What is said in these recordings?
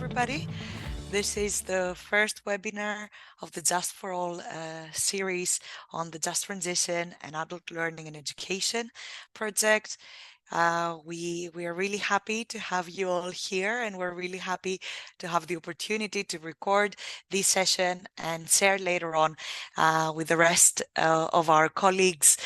everybody. This is the first webinar of the Just for All series on the Just Transition and Adult Learning and Education project. We are really happy to have you all here, and we're really happy to have the opportunity to record this session and share later on with the rest of our colleagues.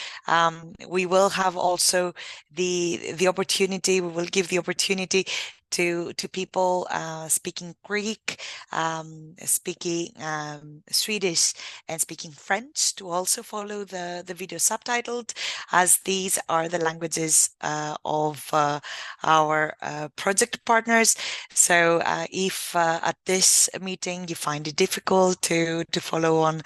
We will have also the opportunity. We will give the opportunity to people speaking Greek, speaking Swedish, and speaking French to also follow the video subtitled, as these are the languages of our project partners. So if at this meeting you find it difficult to follow on,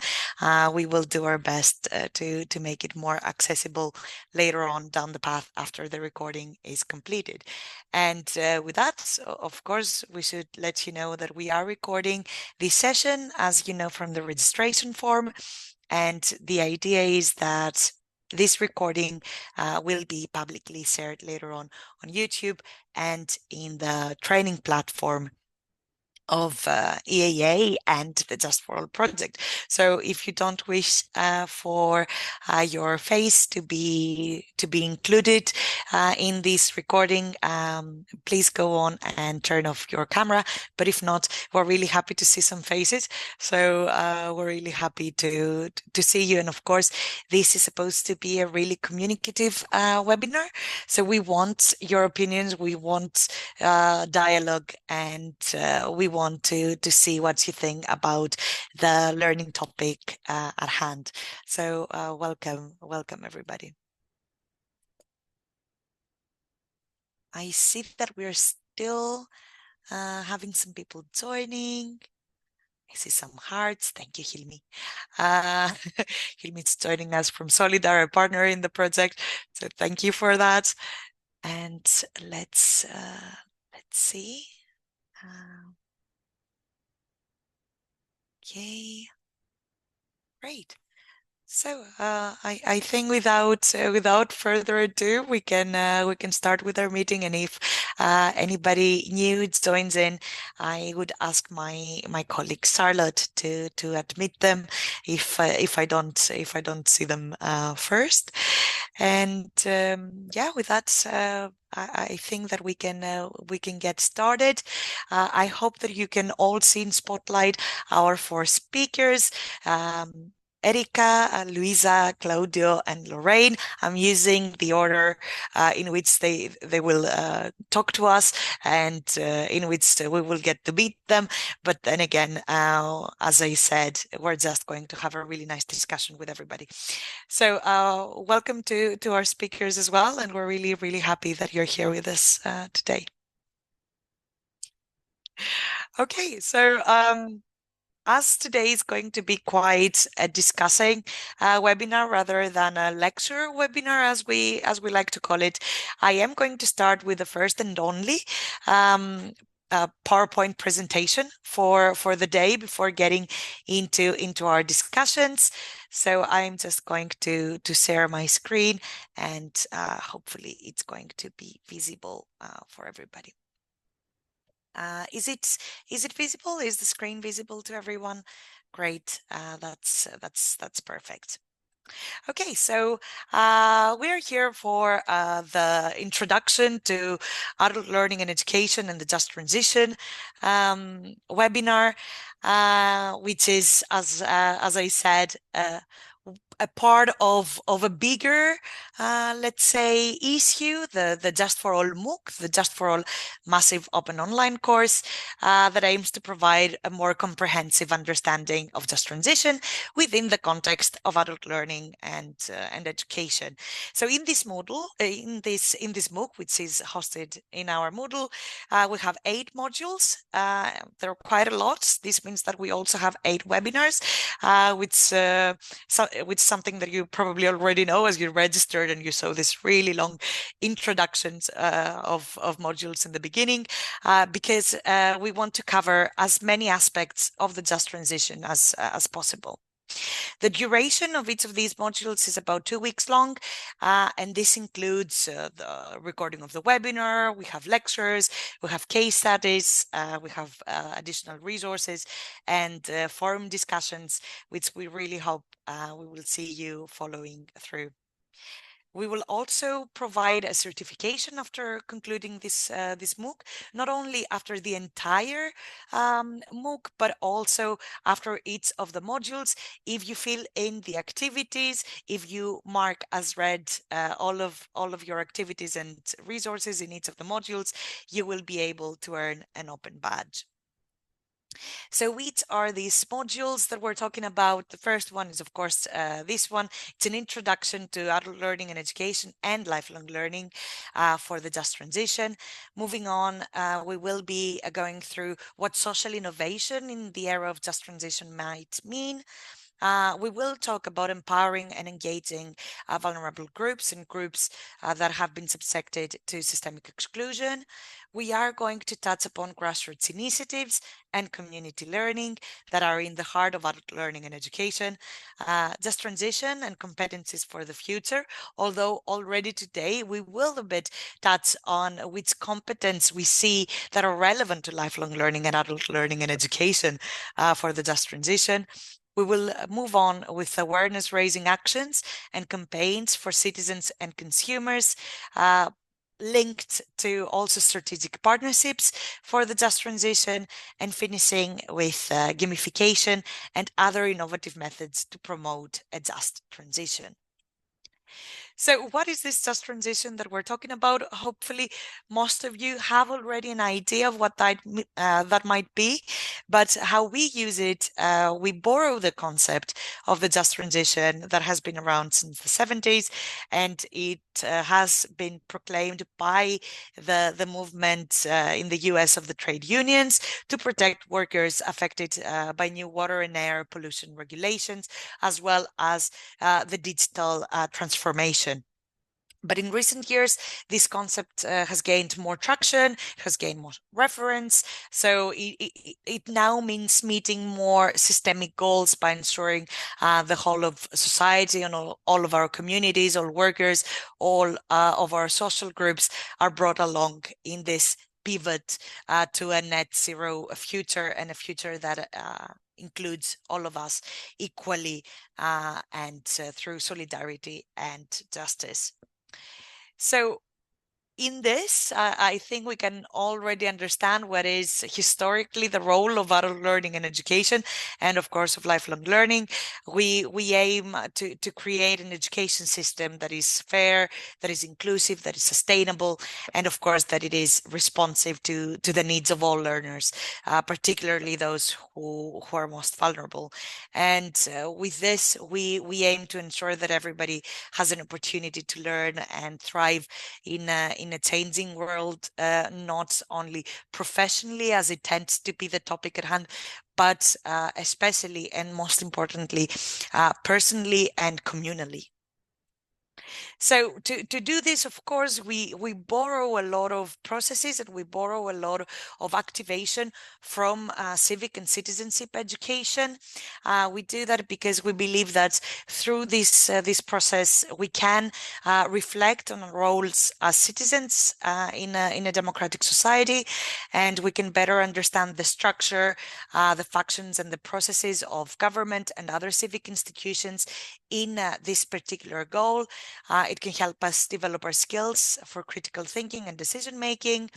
we will do our best to make it more accessible later on down the path after the recording is completed. And with that, of course, we should let you know that we are recording this session, as you know from the registration form. And the idea is that this recording will be publicly shared later on YouTube and in the training platform of EAA and the Just for All project. So if you don't wish for your face to be included in this recording, please go on and turn off your camera. But if not, we're really happy to see some faces. So we're really happy to see you. And of course, this is supposed to be a really communicative webinar. So we want your opinions, we want dialogue, and we want to see what you think about the learning topic at hand. So welcome everybody. I see that we're still having some people joining. I see some hearts. Thank you, Hilmi. Hilmi is joining us from Solidar, a partner in the project. So thank you for that. And let's see. Okay, great. So I think without further ado, we can start with our meeting. And if anybody new joins in, I would ask my colleague Charlotte to admit them if I don't see them first. And yeah, with that, I think that we can get started. I hope that you can all see in Spotlight our 4 speakers. Erika, Luisa, Claudio, and Lorraine. I'm using the order in which they will talk to us, and in which we will get to meet them. But then again, as I said, we're just going to have a really nice discussion with everybody. So welcome to our speakers as well, and we're really happy that you're here with us today. Okay, so as today is going to be quite a discussing webinar rather than a lecture webinar, as we like to call it, I am going to start with the first and only PowerPoint presentation for the day before getting into our discussions. So I'm just going to share my screen, and hopefully it's going to be visible for everybody. Is it visible? Is the screen visible to everyone? Great. That's perfect. Okay, so we're here for the introduction to adult learning and education and the Just Transition webinar, which is, as I said, a part of a bigger, let's say, issue, the Just for All MOOC, the Just for All massive open online course that aims to provide a more comprehensive understanding of Just Transition within the context of adult learning and education. So in this module, in this MOOC, which is hosted in our Moodle, we have 8 modules. There are quite a lot. This means that we also have 8 webinars, which something that you probably already know as you registered and you saw this really long introductions of modules in the beginning, because we want to cover as many aspects of the Just Transition as possible. The duration of each of these modules is about 2 weeks long, and this includes the recording of the webinar, we have lectures, we have case studies, we have additional resources and forum discussions, which we really hope we will see you following through. We will also provide a certification after concluding this MOOC, not only after the entire MOOC, but also after each of the modules. If you fill in the activities, if you mark as read all of your activities and resources in each of the modules, you will be able to earn an open badge. So which are these modules that we're talking about? The first one is, of course, this one. It's an introduction to adult learning and education and lifelong learning for the just transition. Moving on, we will be going through what social innovation in the era of just transition might mean. We will talk about empowering and engaging vulnerable groups and groups that have been subjected to systemic exclusion. We are going to touch upon grassroots initiatives and community learning that are in the heart of adult learning and education, just transition and competencies for the future, although already today we will a bit touch on which competence we see that are relevant to lifelong learning and adult learning and education for the just transition. We will move on with awareness raising actions and campaigns for citizens and consumers, linked to also strategic partnerships for the just transition, and finishing with gamification and other innovative methods to promote a just transition. So what is this just transition that we're talking about? Hopefully, most of you have already an idea of what that might be, but how we use it, we borrow the concept of the just transition that has been around since the 70s, and it has been proclaimed by the movement in the US of the trade unions to protect workers affected by new water and air pollution regulations, as well as the digital transformation. But in recent years, this concept has gained more traction, has gained more reference. So it now means meeting more systemic goals by ensuring the whole of society and all of our communities, all workers, all of our social groups are brought along in this pivot to a net zero future, and a future that includes all of us equally and through solidarity and justice. So in this, I think we can already understand what is historically the role of adult learning and education, and of course of lifelong learning. We aim to create an education system that is fair, that is inclusive, that is sustainable, and of course that it is responsive to the needs of all learners, particularly those who are most vulnerable. And with this, we aim to ensure that everybody has an opportunity to learn and thrive in a changing world, not only professionally, as it tends to be the topic at hand, but especially and most importantly, personally and communally. So to do this, of course, we borrow a lot of processes and we borrow a lot of activation from civic and citizenship education. We do that because we believe that through this process, we can reflect on our roles as citizens in a democratic society, and we can better understand the structure, the functions and the processes of government and other civic institutions in this particular goal. It can help us develop our skills for critical thinking and decision making,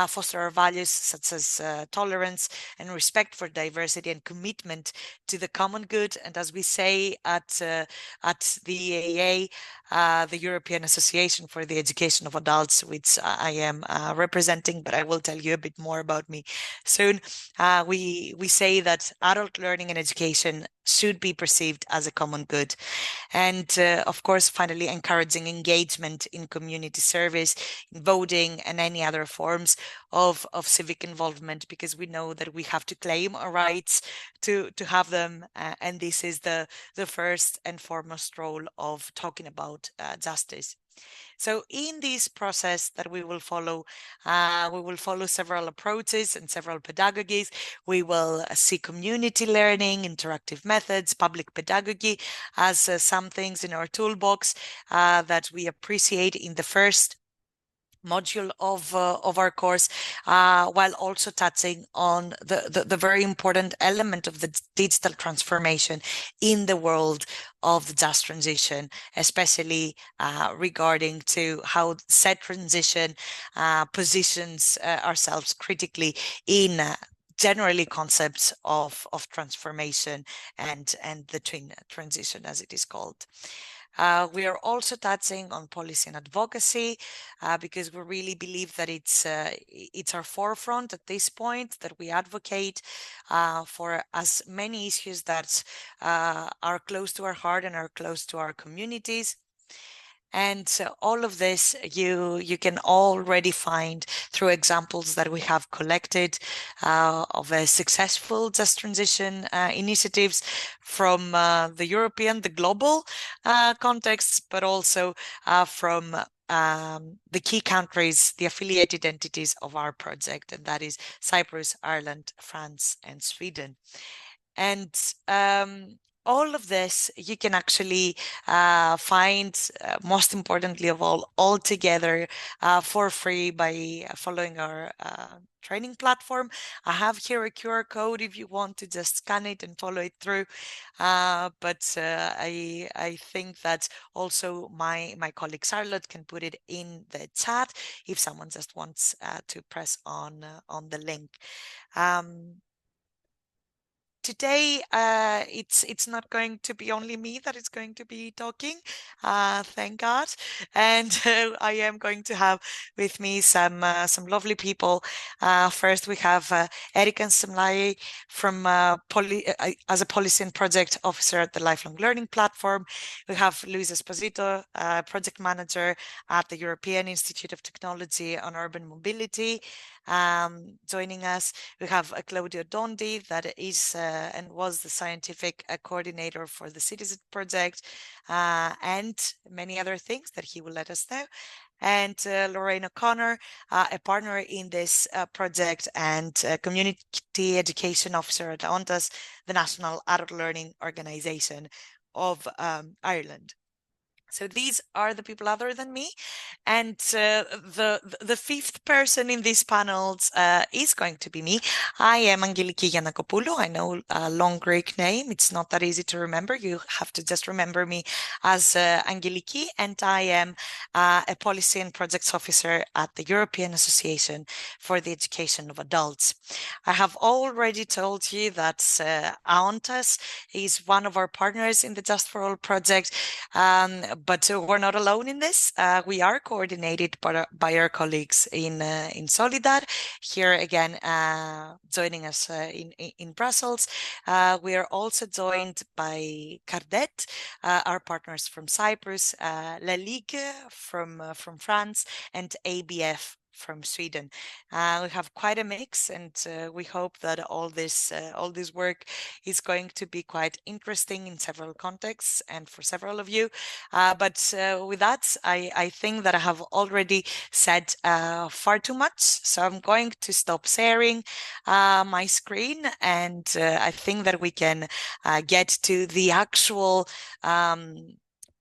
foster our values such as tolerance and respect for diversity and commitment to the common good. And as we say at the EAA, the European Association for the Education of Adults, which I am representing, but I will tell you a bit more about me soon. We say that adult learning and education should be perceived as a common good. And of course, finally, encouraging engagement in community service, in voting, and any other forms of civic involvement, because we know that we have to claim our rights to have them. And this is the first and foremost role of talking about justice. So in this process that we will follow several approaches and several pedagogies. We will see community learning, interactive methods, public pedagogy as some things in our toolbox that we appreciate in the first module of our course, while also touching on the very important element of the digital transformation in the world of the just transition, especially regarding to how said transition positions ourselves critically in generally concepts of transformation and the twin transition, as it is called. We are also touching on policy and advocacy because we really believe that it's our forefront at this point, that we advocate for as many issues that are close to our heart and are close to our communities. And all of this you can already find through examples that we have collected of a successful just transition initiatives from the European, the global contexts, but also from the key countries, the affiliated entities of our project, and that is Cyprus, Ireland, France, and Sweden. And all of this you can actually find, most importantly of all together for free by following our training platform. I have here a QR code if you want to just scan it and follow it through. But I think that also my colleague Charlotte can put it in the chat if someone just wants to press on the link. Today, it's not going to be only me that is going to be talking, thank God. And I am going to have with me some lovely people. First, we have Erika Semlai from as a policy and project officer at the Lifelong Learning Platform. We have Luis Esposito, project manager at the European Institute of Technology on Urban Mobility, joining us. We have Claudio Dondi, that is and was the scientific coordinator for the CITIZED project, and many other things that he will let us know. And Lorraine O'Connor, a partner in this project and community education officer at AONTAS, the National Adult Learning Organization of Ireland. So these are the people other than me, and the fifth person in these panels is going to be me. I am Angeliki Giannakopoulou. I know a long Greek name. It's not that easy to remember. You have to just remember me as Angeliki, and I am a policy and projects officer at the European Association for the Education of Adults. I have already told you that AONTAS is one of our partners in the JUST4ALL project. But we're not alone in this. We are coordinated by our colleagues in Solidar. Here again, joining us in Brussels. We are also joined by Cardet, our partners from Cyprus, La Ligue from France, and ABF from Sweden. We have quite a mix, and we hope that all this work is going to be quite interesting in several contexts and for several of you. But with that, I think that I have already said far too much, so I'm going to stop sharing my screen, and I think that we can get to the actual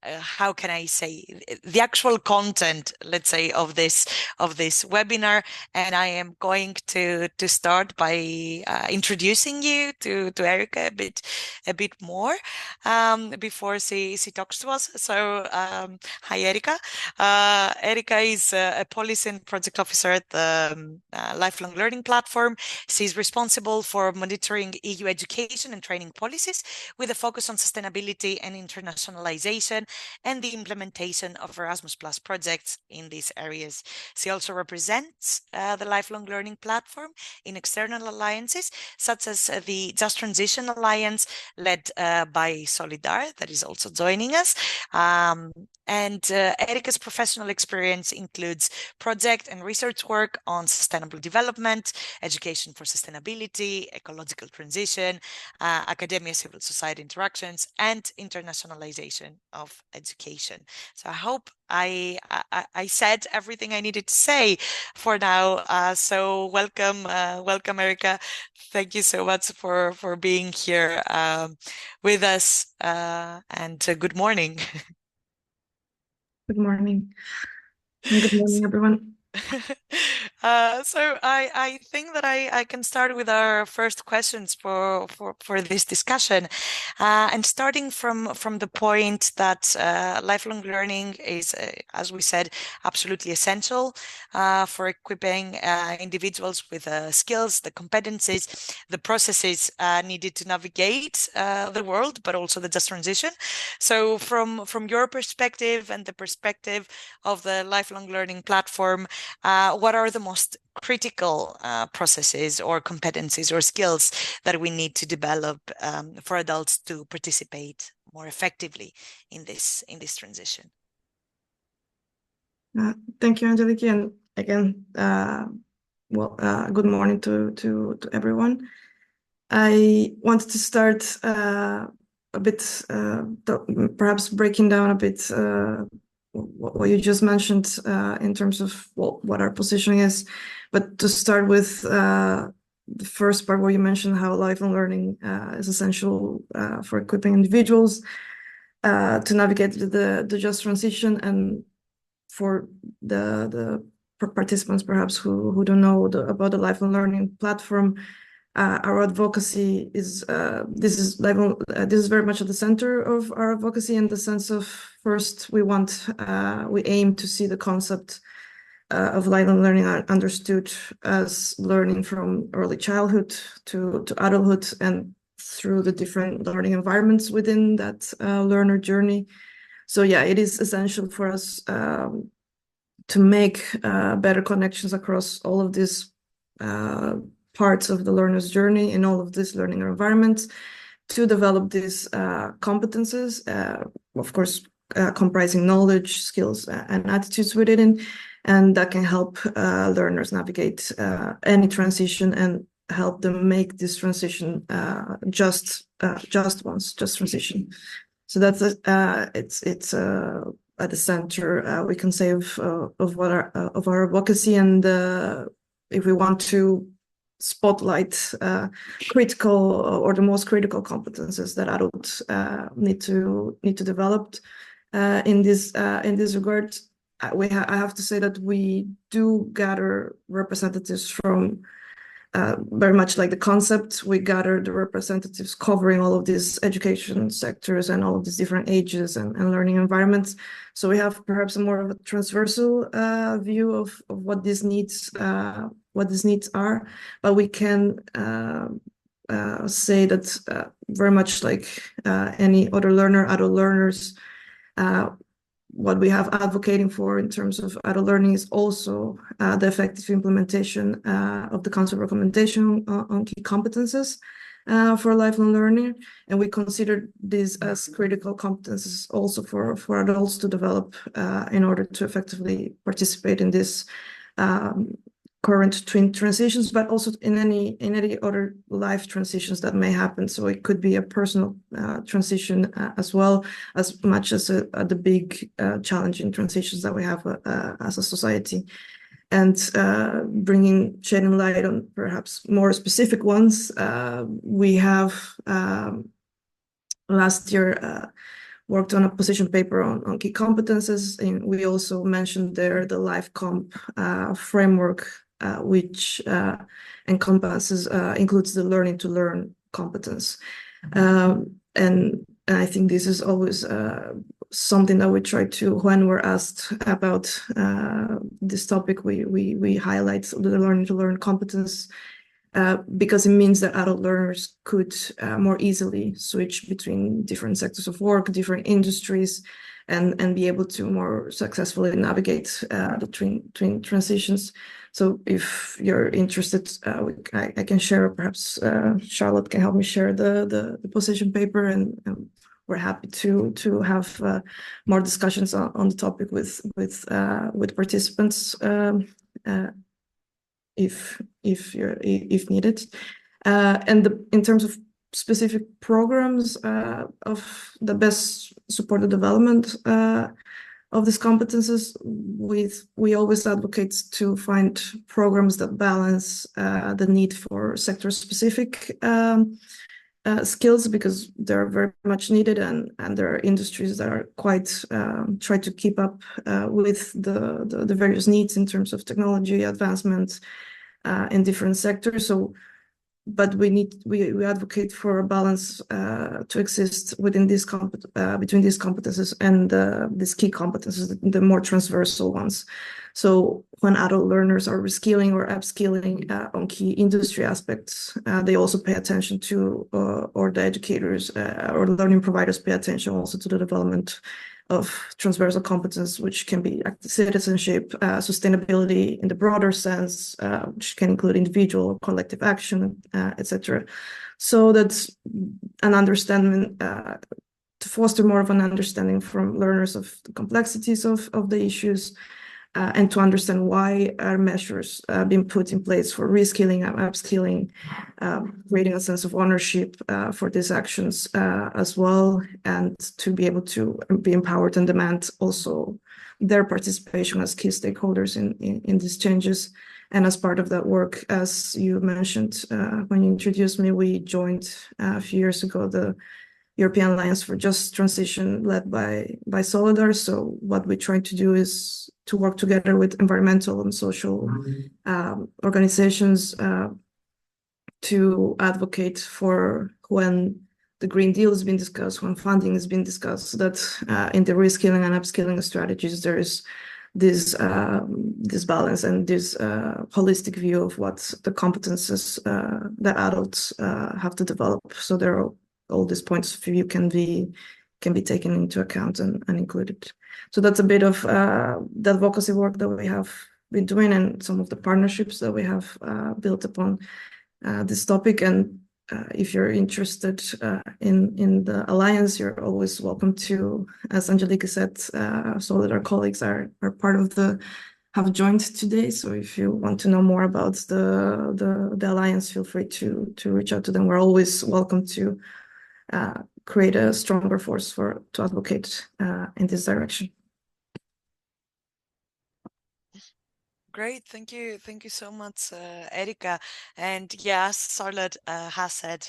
how can I say, the actual content, let's say, of this webinar. And I am going to start by introducing you to Erika a bit more before she talks to us. So hi, Erika. Erika is a policy and project officer at the Lifelong Learning Platform. She's responsible for monitoring EU education and training policies with a focus on sustainability and internationalization and the implementation of Erasmus Plus projects in these areas. She also represents the Lifelong Learning Platform in external alliances, such as the Just Transition Alliance, led by Solidar, that is also joining us. And Erika's professional experience includes project and research work on sustainable development, education for sustainability, ecological transition, academia, civil society interactions, and internationalization of of education. So I hope I said everything I needed to say for now. So welcome, welcome, Erica. Thank you so much for being here with us, and good morning. Good morning. And good morning, everyone. So I think that I can start with our first questions for this discussion, and starting from the point that lifelong learning is, as we said, absolutely essential for equipping individuals with skills, the competencies, the processes needed to navigate the world, but also the just transition. So from your perspective and the perspective of the lifelong learning platform, what are the most critical processes or competencies or skills that we need to develop for adults to participate more effectively in this transition? Thank you, Angelique, and again, good morning to everyone. I wanted to start a bit, perhaps breaking down a bit what you just mentioned in terms of what our positioning is, but to start with the first part where you mentioned how lifelong learning is essential for equipping individuals to navigate the just transition, and for the participants perhaps who don't know about the lifelong learning platform. Our advocacy is this is very much at the center of our advocacy, in the sense of, first, we aim to see the concept of lifelong learning understood as learning from early childhood to adulthood, and through the different learning environments within that learner journey. So yeah, it is essential for us to make better connections across all of these parts of the learner's journey in all of these learning environments, to develop these competences, of course, comprising knowledge, skills, and attitudes within it, and that can help learners navigate any transition and help them make this transition just transition. So that's it's at the center, we can say, of our advocacy, and if we want to spotlight critical or the most critical competences that adults need to develop in this regard, I have to say that we do gather representatives from. Very much like the concept, we gather the representatives covering all of these education sectors and all of these different ages and learning environments. So we have perhaps a more of a transversal view of what these needs are, but we can say that very much like any other learner, adult learners, what we have advocating for in terms of adult learning is also the effective implementation of the Council recommendation on key competences for lifelong learning. And we consider these as critical competences also for adults to develop in order to effectively participate in this current twin transitions, but also in any other life transitions that may happen. So it could be a personal transition as well, as much as the big challenging transitions that we have as a society. And shedding light on perhaps more specific ones, we have last year worked on a position paper on key competences, and we also mentioned there the LifeComp framework, which includes the learning to learn competence. And I think this is always something that we try to, when we're asked about this topic, we highlight the learning to learn competence, because it means that adult learners could more easily switch between different sectors of work, different industries, and be able to more successfully navigate the twin transitions. So if you're interested, I can share, perhaps Charlotte can help me share the position paper, and we're happy to have more discussions on the topic with participants if needed. And in terms of specific programs, of the best support the development of these competences. We always advocate to find programs that balance the need for sector-specific skills, because they're very much needed, and there are industries that are quite try to keep up with the various needs in terms of technology advancements in different sectors. So, but we advocate for a balance to exist within between these competences and these key competences, the more transversal ones. So when adult learners are reskilling or upskilling on key industry aspects, they also pay attention to, or the educators or learning providers pay attention also to the development of transversal competence, which can be citizenship, sustainability in the broader sense, which can include individual, collective action, etc. So that's an understanding, to foster more of an understanding from learners of the complexities of the issues, and to understand why are measures being put in place for reskilling and upskilling, creating a sense of ownership for these actions as well, and to be able to be empowered and demand also their participation as key stakeholders in these changes. And as part of that work, as you mentioned when you introduced me, we joined a few years ago the European Alliance for Just Transition, led by Solidar. So what we're trying to do is to work together with environmental and social organizations to advocate for, when the Green Deal has been discussed, when funding has been discussed, that in the reskilling and upskilling strategies, there is this balance and this holistic view of what the competences that adults have to develop. So there are all these points of view can be taken into account and included. So that's a bit of the advocacy work that we have been doing, and some of the partnerships that we have built upon this topic. And if you're interested in the Alliance, you're always welcome to, as Angelica said, so that our colleagues are part of have joined today. So if you want to know more about the Alliance, feel free to reach out to them. We're always welcome to create a stronger force to advocate in this direction. Great, thank you so much, Erika. And yes, Charlotte has said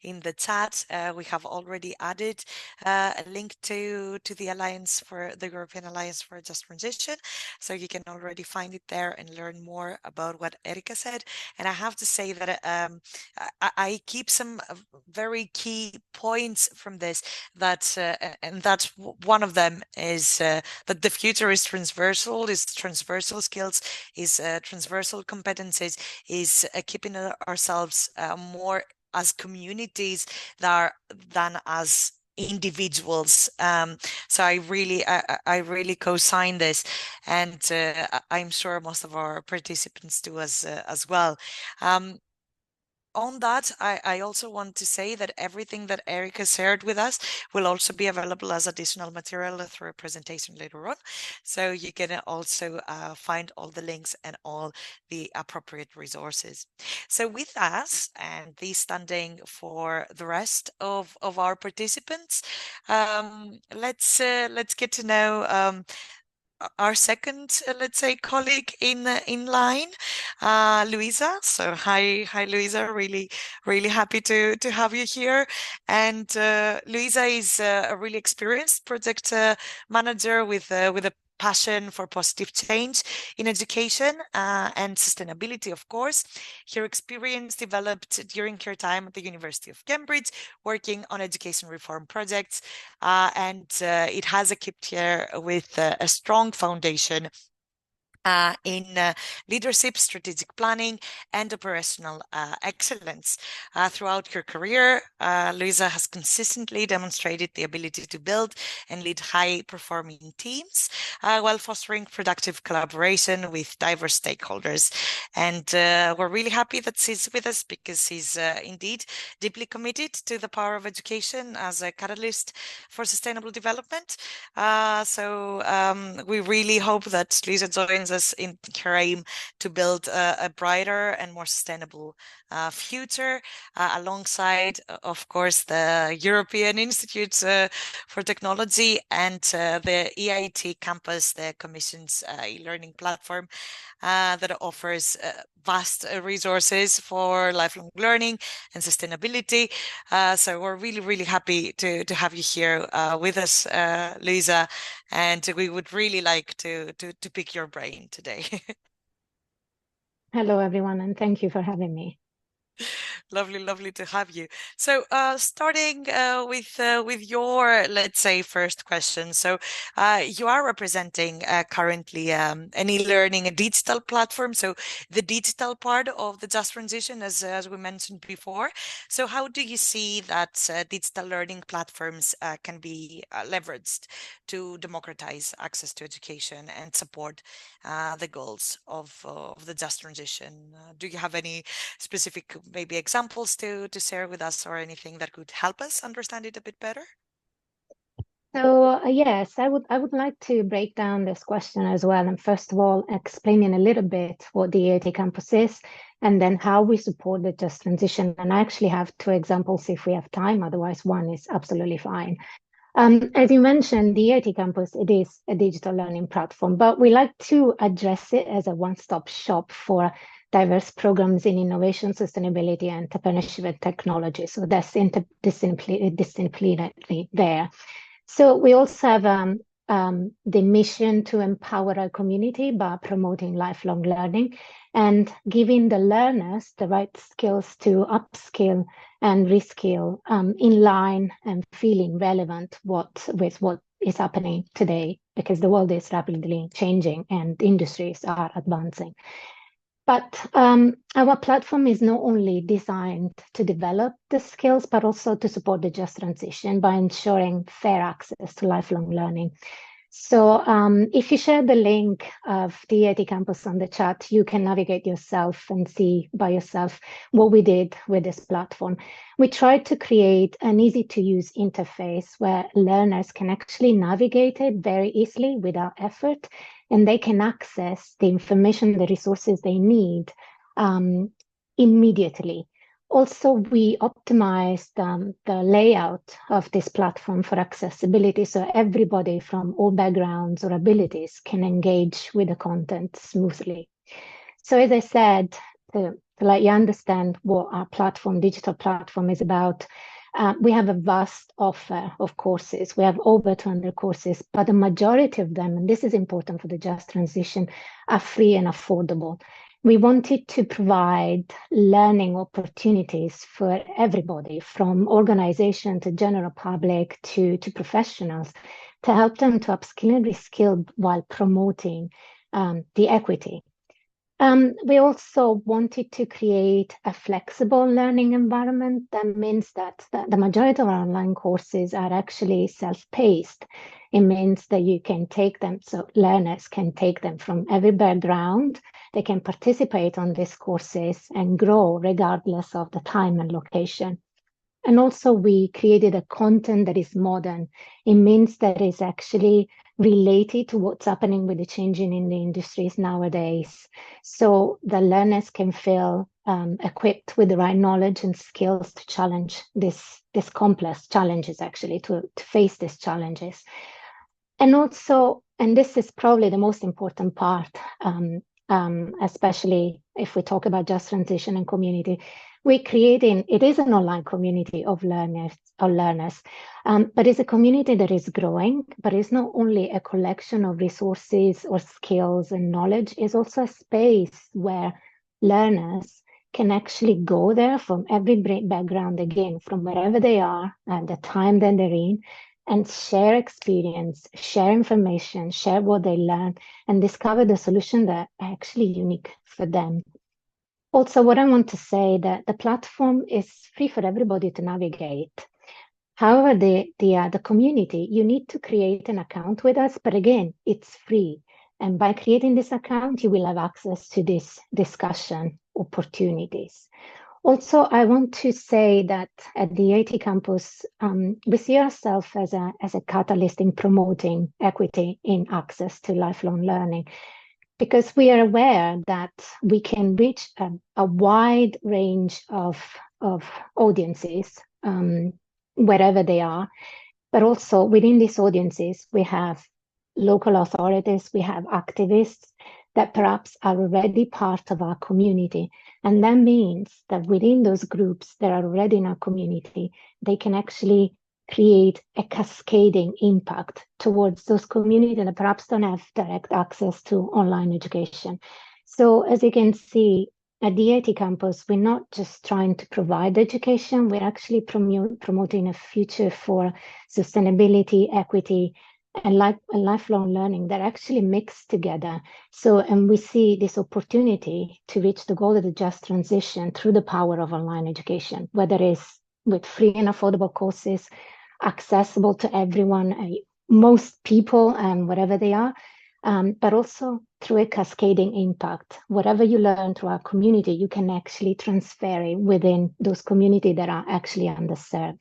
in the chat, we have already added a link to the Alliance for the European Alliance for Just Transition, so you can already find it there and learn more about what Erika said. And I have to say that I keep some very key points from this. And that's one of them is that the future is transversal skills, is transversal competencies, is keeping ourselves more as communities than as individuals. So I really co-sign this, and I'm sure most of our participants do as well. On that, I also want to say that everything that Erica shared with us will also be available as additional material through a presentation later on. So you can also find all the links and all the appropriate resources. So with us, and these standing for the rest of our participants, let's get to know our second, let's say, colleague in line, Luisa. So hi, Luisa. Really happy to have you here. And Luisa is a really experienced project manager with a passion for positive change in education and sustainability, of course. Her experience developed during her time at the University of Cambridge, working on education reform projects, and it has equipped her with a strong foundation in leadership, strategic planning, and operational excellence. Throughout her career, Luisa has consistently demonstrated the ability to build and lead high-performing teams while fostering productive collaboration with diverse stakeholders. And we're really happy that she's with us, because she's indeed deeply committed to the power of education as a catalyst for sustainable development. So we really hope that Luisa joins has as in her aim to build a brighter and more sustainable future, alongside, of course, the European Institute for Technology and the EIT Campus, the Commission's e-learning platform that offers vast resources for lifelong learning and sustainability. So we're really, really happy to have you here with us, Luisa, and we would really like to pick your brain today. Hello, everyone, and thank you for having me. Lovely to have you. So, starting with your, let's say, first question. So, you are representing currently an e-learning, a digital platform. So, the digital part of the Just transition, as we mentioned before. So, how do you see that digital learning platforms can be leveraged to democratize access to education and support the goals of the Just transition? Do you have any specific maybe examples to share with us or anything that could help us understand it a bit better? So yes, I would like to break down this question as well, and first of all, explaining a little bit what the EIT Campus is, and then how we support the Just transition. And I actually have two examples if we have time. Otherwise, one is absolutely fine. As you mentioned, the EIT Campus, it is a digital learning platform, but we like to address it as a one-stop shop for diverse programs in innovation, sustainability, entrepreneurship, and technology. So that's interdisciplinary there. So we also have the mission to empower our community by promoting lifelong learning and giving the learners the right skills to upskill and reskill in line and feeling relevant with what is happening today, because the world is rapidly changing and industries are advancing. But our platform is not only designed to develop the skills, but also to support the Just transition by ensuring fair access to lifelong learning. So if you share the link of the EIT Campus on the chat, you can navigate yourself and see by yourself what we did with this platform. We tried to create an easy-to-use interface where learners can actually navigate it very easily without effort, and they can access the information, the resources they need immediately. Also, we optimized the layout of this platform for accessibility, so everybody from all backgrounds or abilities can engage with the content smoothly. So as I said, to let you understand what our platform, digital platform, is about, we have a vast offer of courses. We have over 200 courses, but the majority of them, and this is important for the Just transition, are free and affordable. We wanted to provide learning opportunities for everybody, from organization to general public to professionals, to help them to upskill and reskill while promoting the equity. We also wanted to create a flexible learning environment. That means that the majority of our online courses are actually self-paced. It means that you can take them, so learners can take them from every background. They can participate on these courses and grow regardless of the time and location. And also we created a content that is modern. It means that it's actually related to what's happening with the changing in the industries nowadays. So the learners can feel equipped with the right knowledge and skills to challenge this complex challenges, actually, to face these challenges. And also, and this is probably the most important part, especially if we talk about Just transition and community, it is an online community of learners, but it's a community that is growing, but it's not only a collection of resources or skills and knowledge, it's also a space where learners can actually go there from every background, again, from wherever they are at the time that they're in, and share experience, share information, share what they learn, and discover the solution that are actually unique for them. Also, what I want to say that the platform is free for everybody to navigate. However, the community, you need to create an account with us, but again, it's free. And by creating this account, you will have access to this discussion opportunities. Also, I want to say that at the EIT Campus, we see ourselves as a catalyst in promoting equity in access to lifelong learning. because we are aware that we can reach a wide range of audiences, wherever they are. But also within these audiences, we have local authorities, we have activists that perhaps are already part of our community. And that means that within those groups that are already in our community, they can actually create a cascading impact towards those communities that perhaps don't have direct access to online education. So as you can see, at the EIT Campus, we're not just trying to provide education, we're actually promoting a future for sustainability, equity, and lifelong learning that actually mix together. So, and we see this opportunity to reach the goal of the just transition through the power of online education, whether it's with free and affordable courses, accessible to everyone, most people and whatever they are, but also through a cascading impact. Whatever you learn through our community, you can actually transfer it within those communities that are actually underserved.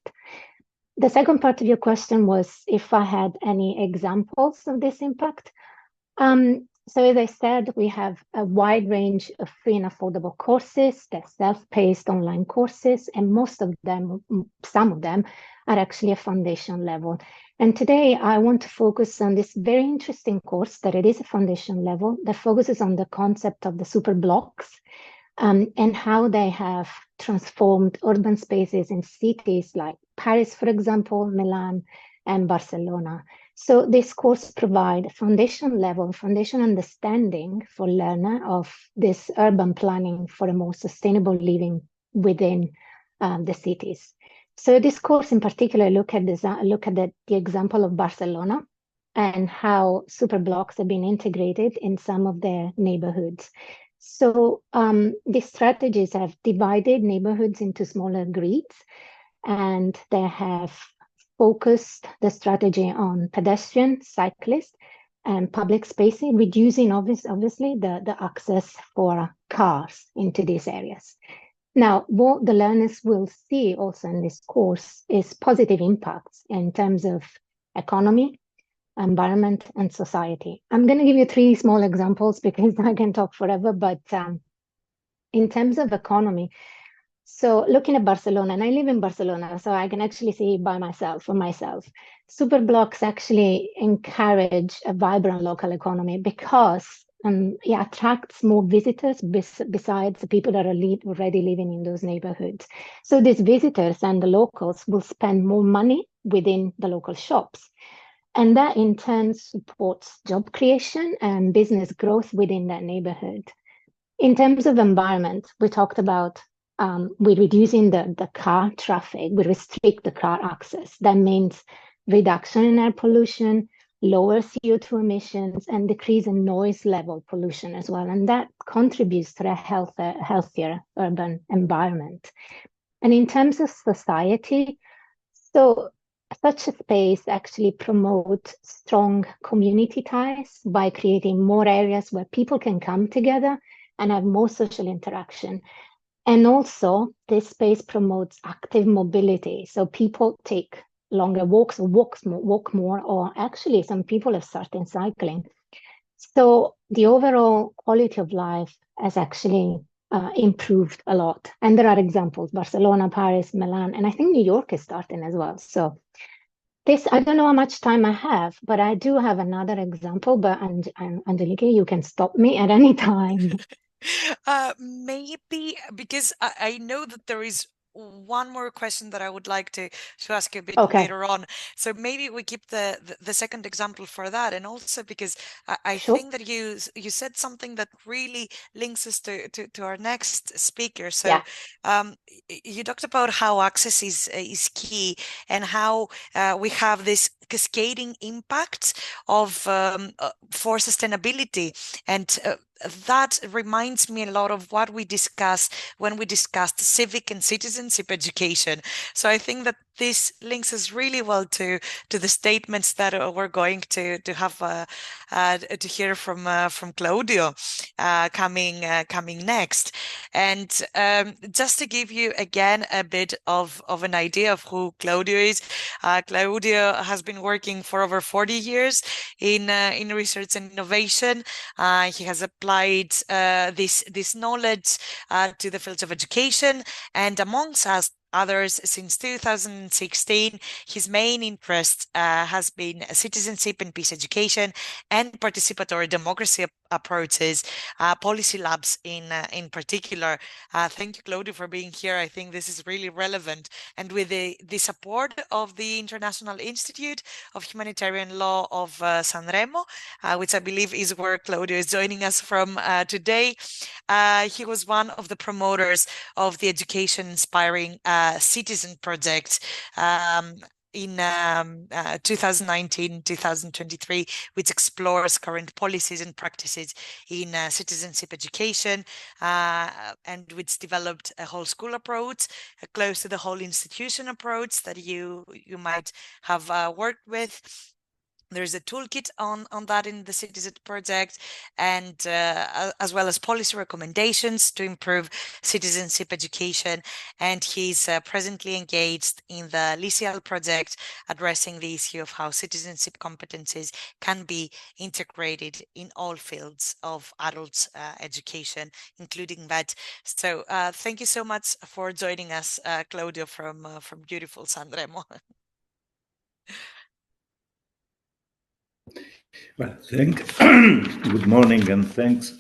The second part of your question was if I had any examples of this impact. So as I said, we have a wide range of free and affordable courses, they're self-paced online courses, and most of them, some of them, are actually a foundation level. And today I want to focus on this very interesting course that it is a foundation level that focuses on the concept of the super blocks, and how they have transformed urban spaces in cities like Paris, for example, Milan, and Barcelona. So this course provides a foundation level, foundation understanding for learner of this urban planning for a more sustainable living within the cities. So this course in particular look at the example of Barcelona and how super blocks have been integrated in some of their neighborhoods. So these strategies have divided neighborhoods into smaller grids, and they have focused the strategy on pedestrian, cyclist, and public spacing, reducing obviously the access for cars into these areas. Now, what the learners will see also in this course is positive impacts in terms of economy, environment, and society. I'm going to give you 3 small examples because I can talk forever, but in terms of economy, so looking at Barcelona, and I live in Barcelona, so I can actually see by myself, for myself. Super blocks actually encourage a vibrant local economy because it attracts more visitors besides the people that are already living in those neighborhoods. So these visitors and the locals will spend more money within the local shops. And that in turn supports job creation and business growth within that neighborhood. In terms of environment, we talked about we're reducing the car traffic, we restrict the car access. That means reduction in air pollution, lower CO2 emissions, and decrease in noise level pollution as well. And that contributes to a healthier urban environment. And in terms of society, so such a space actually promotes strong community ties by creating more areas where people can come together and have more social interaction. And also, this space promotes active mobility. So people take longer walks or walk more, or actually some people have started cycling. So the overall quality of life has actually improved a lot. And there are examples, Barcelona, Paris, Milan, and I think New York is starting as well. So this, I don't know how much time I have, but I do have another example, but Angelique, you can stop me at any time. Maybe because I know that there is one more question that I would like to ask you a bit later on. So maybe we keep the second example for that, and also because I think that you said something that really links us to our next speaker. So you talked about how access is key and how we have this cascading impact of for sustainability and that reminds me a lot of what we discussed when we discussed civic and citizenship education. So I think that this links us really well to the statements that we're going to have to hear from Claudio coming next. And just to give you again a bit of an idea of who Claudio is, Claudio has been working for over 40 years in research and innovation. He has applied this knowledge to the fields of education, and amongst us others, since 2016, his main interest has been citizenship and peace education and participatory democracy approaches, policy labs in particular. Thank you, Claudio, for being here. I think this is really relevant. And with the support of the International Institute of Humanitarian Law of Sanremo, which I believe is where Claudio is joining us from today, he was one of the promoters of the Education Inspiring Citizen project in 2019-2023, which explores current policies and practices in citizenship education, and which developed a whole school approach, close to the whole institution approach that you might have worked with. There's a toolkit on that in the CITIZED project, and as well as policy recommendations to improve citizenship education. And he's presently engaged in the LLL project, addressing the issue of how citizenship competencies can be integrated in all fields of adult education, including that. So thank you so much for joining us, Claudio, from beautiful Sanremo. Well, good morning, and thanks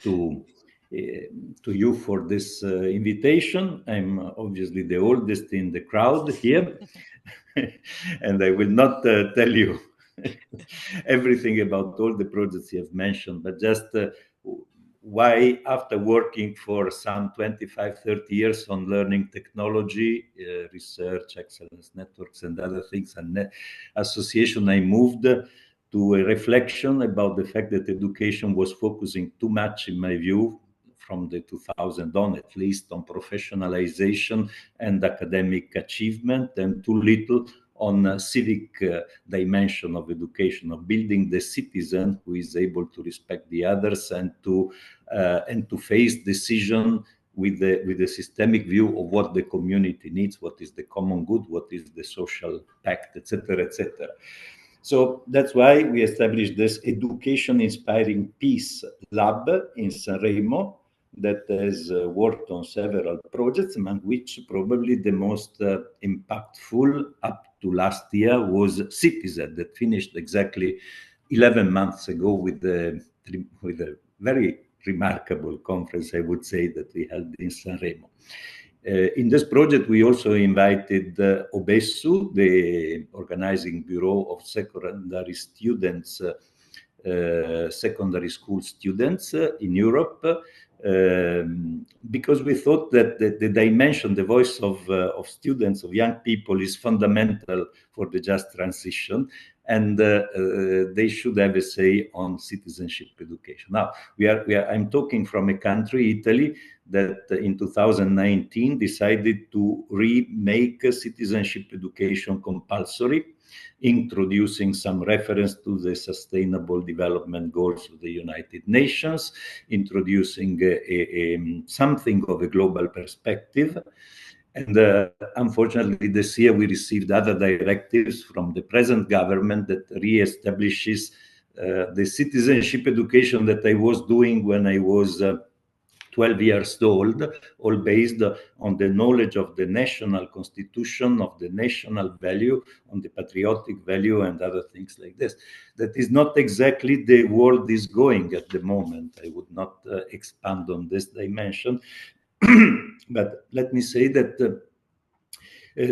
to you for this invitation. I'm obviously the oldest in the crowd here, and I will not tell you everything about all the projects you have mentioned, but just why, after working for some 25, 30 years on learning technology, research, excellence networks, and other things, and association, I moved to a reflection about the fact that education was focusing too much, in my view, from the 2000 on, at least, on professionalization and academic achievement, and too little on civic dimension of education, of building the citizen who is able to respect the others and to face decision with the systemic view of what the community needs, what is the common good, what is the social pact, etc., etc. So that's why we established this Education Inspiring Peace Lab in Sanremo that has worked on several projects, among which probably the most impactful up to last year was CITIZED, that finished exactly 11 months ago with a very remarkable conference, I would say, that we held in Sanremo. In this project, we also invited OBESSU, the organizing bureau of secondary students, secondary school students in Europe, because we thought that the dimension, the voice of students, of young people, is fundamental for the just transition, and they should have a say on citizenship education. Now, I'm talking from a country, Italy, that in 2019 decided to remake citizenship education compulsory, introducing some reference to the Sustainable Development Goals of the United Nations, introducing something of a global perspective. And unfortunately, this year we received other directives from the present government that re-establishes the citizenship education that I was doing when I was 12 years old, all based on the knowledge of the national constitution, of the national value, on the patriotic value, and other things like this. That is not exactly the world is going at the moment. I would not expand on this dimension. But let me say that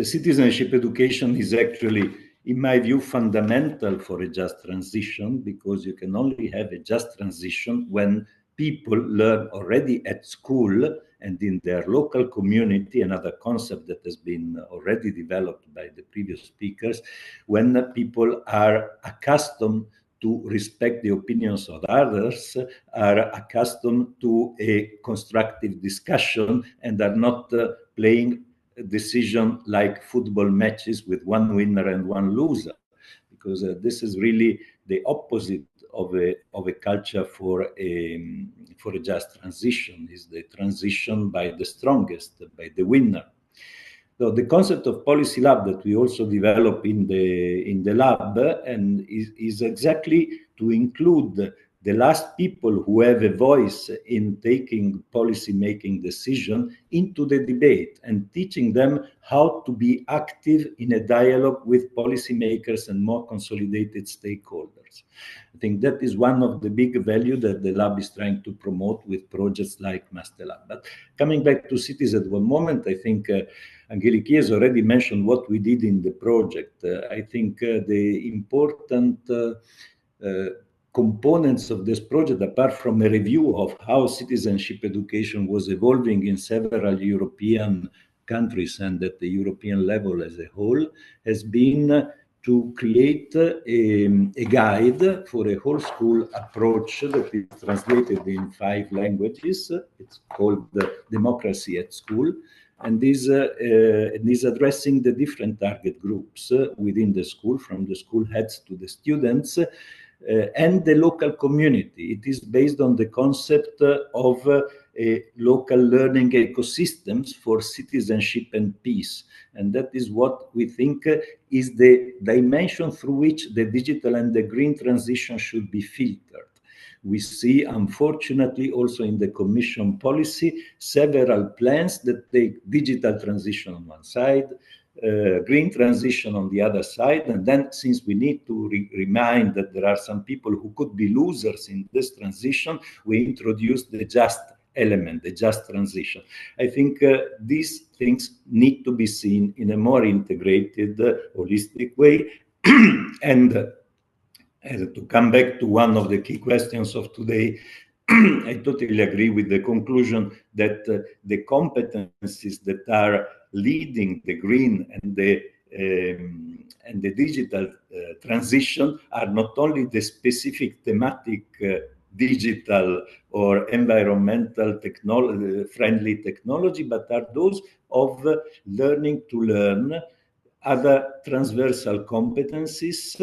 citizenship education is actually, in my view, fundamental for a just transition, because you can only have a just transition when people learn already at school and in their local community, another concept that has been already developed by the previous speakers, when people are accustomed to respect the opinions of others, are accustomed to a constructive discussion and are not playing a decision like football matches with one winner and one loser, because this is really the opposite of a culture for a just transition. Is the transition by the strongest, by the winner. So the concept of policy lab that we also develop in the lab and is exactly to include the last people who have a voice in taking policy making decision into the debate and teaching them how to be active in a dialogue with policymakers and more consolidated stakeholders. I think that is one of the big value that the lab is trying to promote with projects like Master Lab. But coming back to CITIZED one moment, I think Angeliki has already mentioned what we did in the project. I think the important components of this project, apart from a review of how citizenship education was evolving in several European countries and at the European level as a whole, has been to create a guide for a whole school approach that is translated in 5 languages. It's called Democracy at School, and is addressing the different target groups within the school, from the school heads to the students, and the local community. It is based on the concept of local learning ecosystems for citizenship and peace. And that is what we think is the dimension through which the digital and the green transition should be filtered. We see, unfortunately, also in the Commission policy, several plans that take digital transition on one side, green transition on the other side. And then, since we need to remind that there are some people who could be losers in this transition, we introduce the just element, the just transition. I think these things need to be seen in a more integrated, holistic way. And to come back to one of the key questions of today, I totally agree with the conclusion that the competencies that are leading the green and the digital transition are not only the specific thematic digital or environmental friendly technology, but are those of learning to learn, other transversal competencies,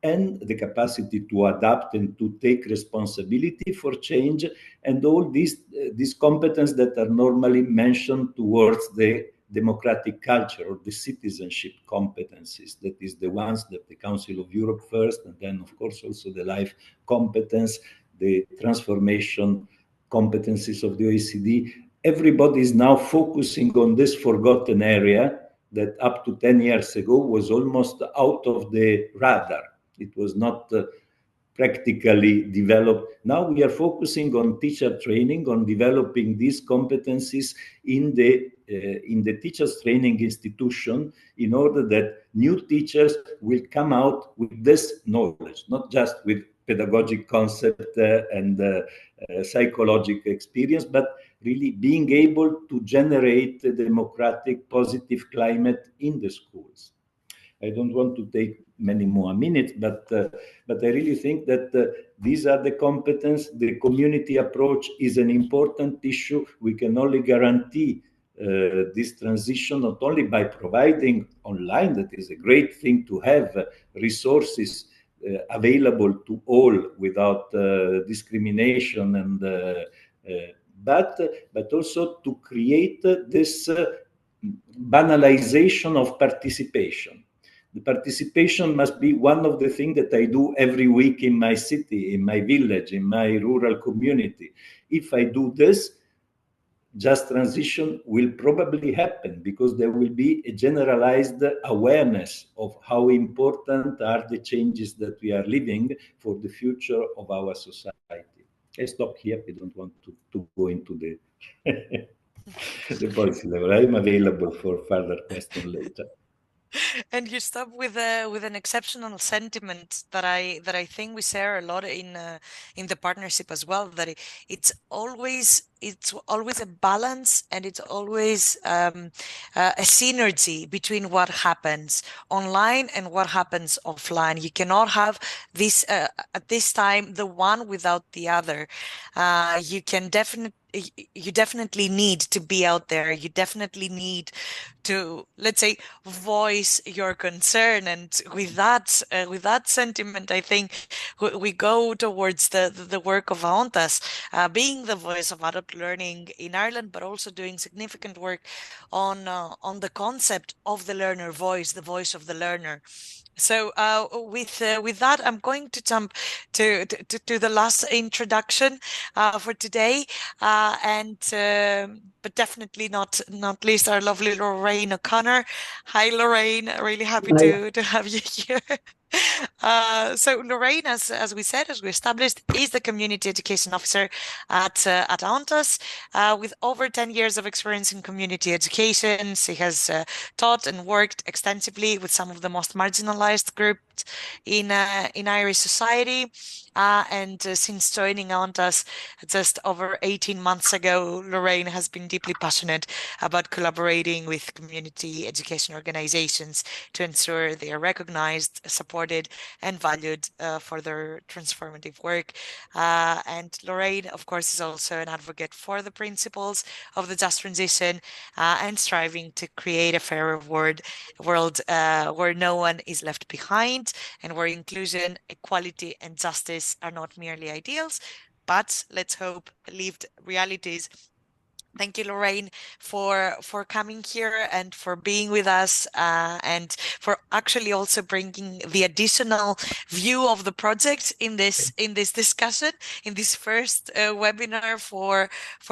and the capacity to adapt and to take responsibility for change, and all these competences that are normally mentioned towards the democratic culture or the citizenship competencies. That is the ones that the Council of Europe first, and then of course also the life competence, the transformation competencies of the OECD. Everybody is now focusing on this forgotten area that up to 10 years ago was almost out of the radar. It was not practically developed. Now we are focusing on teacher training, on developing these competencies in the teachers training institution, in order that new teachers will come out with this knowledge, not just with pedagogic concept and psychological experience, but really being able to generate a democratic, positive climate in the schools. I don't want to take many more minutes, but I really think that these are the competence. The community approach is an important issue. We can only guarantee this transition not only by providing online, that is a great thing to have resources available to all without discrimination, and but also to create this banalization of participation. The participation must be one of the things that I do every week in my city, in my village, in my rural community. If I do this, just transition will probably happen, because there will be a generalized awareness of how important are the changes that we are living for the future of our society. I stop here. I don't want to go into the the policy level. I am available for further questions later. And you stop with an exceptional sentiment that I think we share a lot in the partnership as well. That it's always a balance, and it's always a synergy between what happens online and what happens offline. You cannot have this at this time the one without the other. You definitely need to be out there. You definitely need to, let's say, voice your concern. And with that sentiment, I think we go towards the work of AONTAS, being the voice of adult learning in Ireland, but also doing significant work on the concept of the learner voice, the voice of the learner. So with that, I'm going to jump to the last introduction for today, but definitely not least our lovely Lorraine O'Connor. Hi, Lorraine. Really happy to have you here. So Lorraine, as we said, as we established, is the community education officer at AONTAS, with over 10 years of experience in community education. She has taught and worked extensively with some of the most marginalized groups in Irish society. And since joining AONTAS just over 18 months ago, Lorraine has been deeply passionate about collaborating with community education organizations to ensure they are recognized, supported, and valued for their transformative work. And Lorraine, of course, is also an advocate for the principles of the just transition and striving to create a fairer world where no one is left behind, and where inclusion, equality, and justice are not merely ideals, but let's hope lived realities. Thank you, Lorraine, for coming here and for being with us, and for actually also bringing the additional view of the project in this discussion, in this first webinar for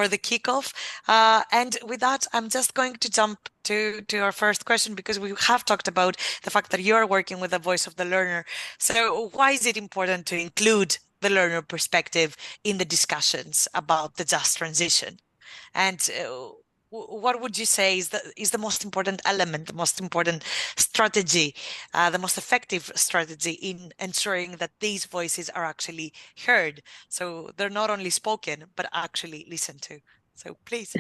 the kickoff. And with that, I'm just going to jump to our first question, because we have talked about the fact that you are working with the voice of the learner. So why is it important to include the learner perspective in the discussions about the just transition? And what would you say is the most important element, the most important strategy, the most effective strategy in ensuring that these voices are actually heard? So they're not only spoken, but actually listened to. So please.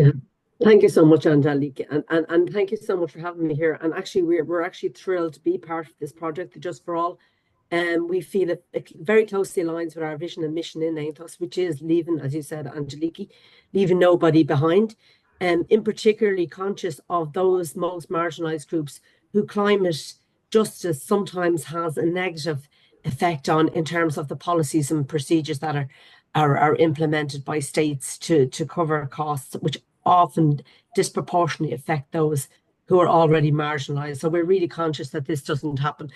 Thank you so much, Angelique, and thank you so much for having me here. And actually, we're actually thrilled to be part of this project, Just for All. And we feel it very closely aligns with our vision and mission in AONTAS, which is leaving, as you said, Angelique, leaving nobody behind. And in particularly conscious of those most marginalized groups who climate justice sometimes has a negative effect on, in terms of the policies and procedures that are implemented by states to cover costs, which often disproportionately affect those who are already marginalized. So we're really conscious that this doesn't happen.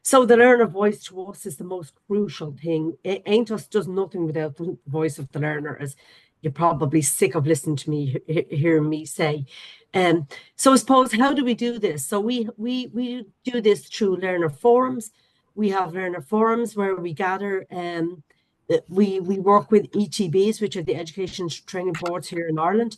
So the learner voice to us is the most crucial thing. AONTAS does nothing without the voice of the learner, as you're probably sick of listening to me, hearing me say. So I suppose, how do we do this? So we do this through learner forums. We have learner forums where we gather, we work with ETBs, which are the Education Training Boards here in Ireland,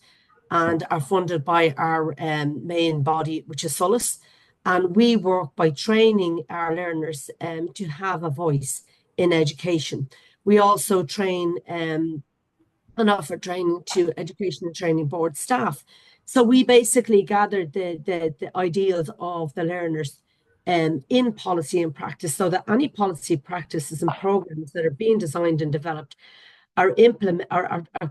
and are funded by our main body, which is SOLAS. And we work by training our learners to have a voice in education. We also train and offer training to Education and Training Board staff. So we basically gather the ideals of the learners in policy and practice, so that any policy practices and programs that are being designed and developed are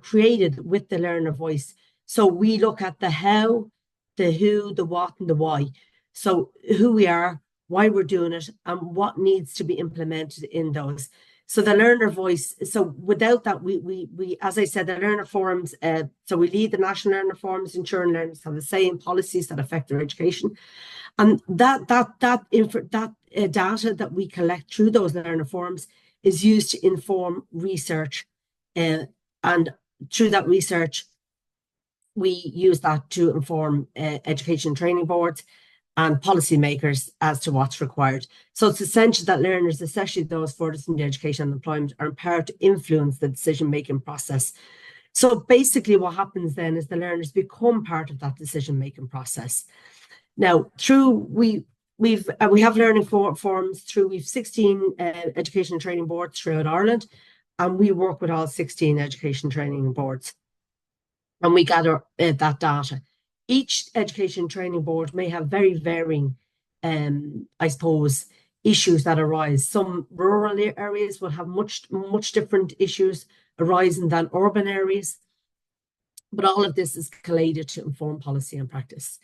created with the learner voice. So we look at the how, the who, the what, and the why. So who we are, why we're doing it, and what needs to be implemented in those. So the learner voice, so without that, we as I said, the learner forums, so we lead the national learner forums, ensuring learners have the say in policies that affect their education. And that data that we collect through those learner forums is used to inform research. And through that research, we use that to inform education training boards and policymakers as to what's required. So it's essential that learners, especially those furthest in education and employment, are empowered to influence the decision-making process. So basically what happens then is the learners become part of that decision-making process. Now, we have learning forums through, we've 16 education and training boards throughout Ireland, and we work with all 16 education training boards, and we gather that data. Each education training board may have very varying, I suppose, issues that arise. Some rural areas will have much different issues arising than urban areas, but all of this is collated to inform policy and practice.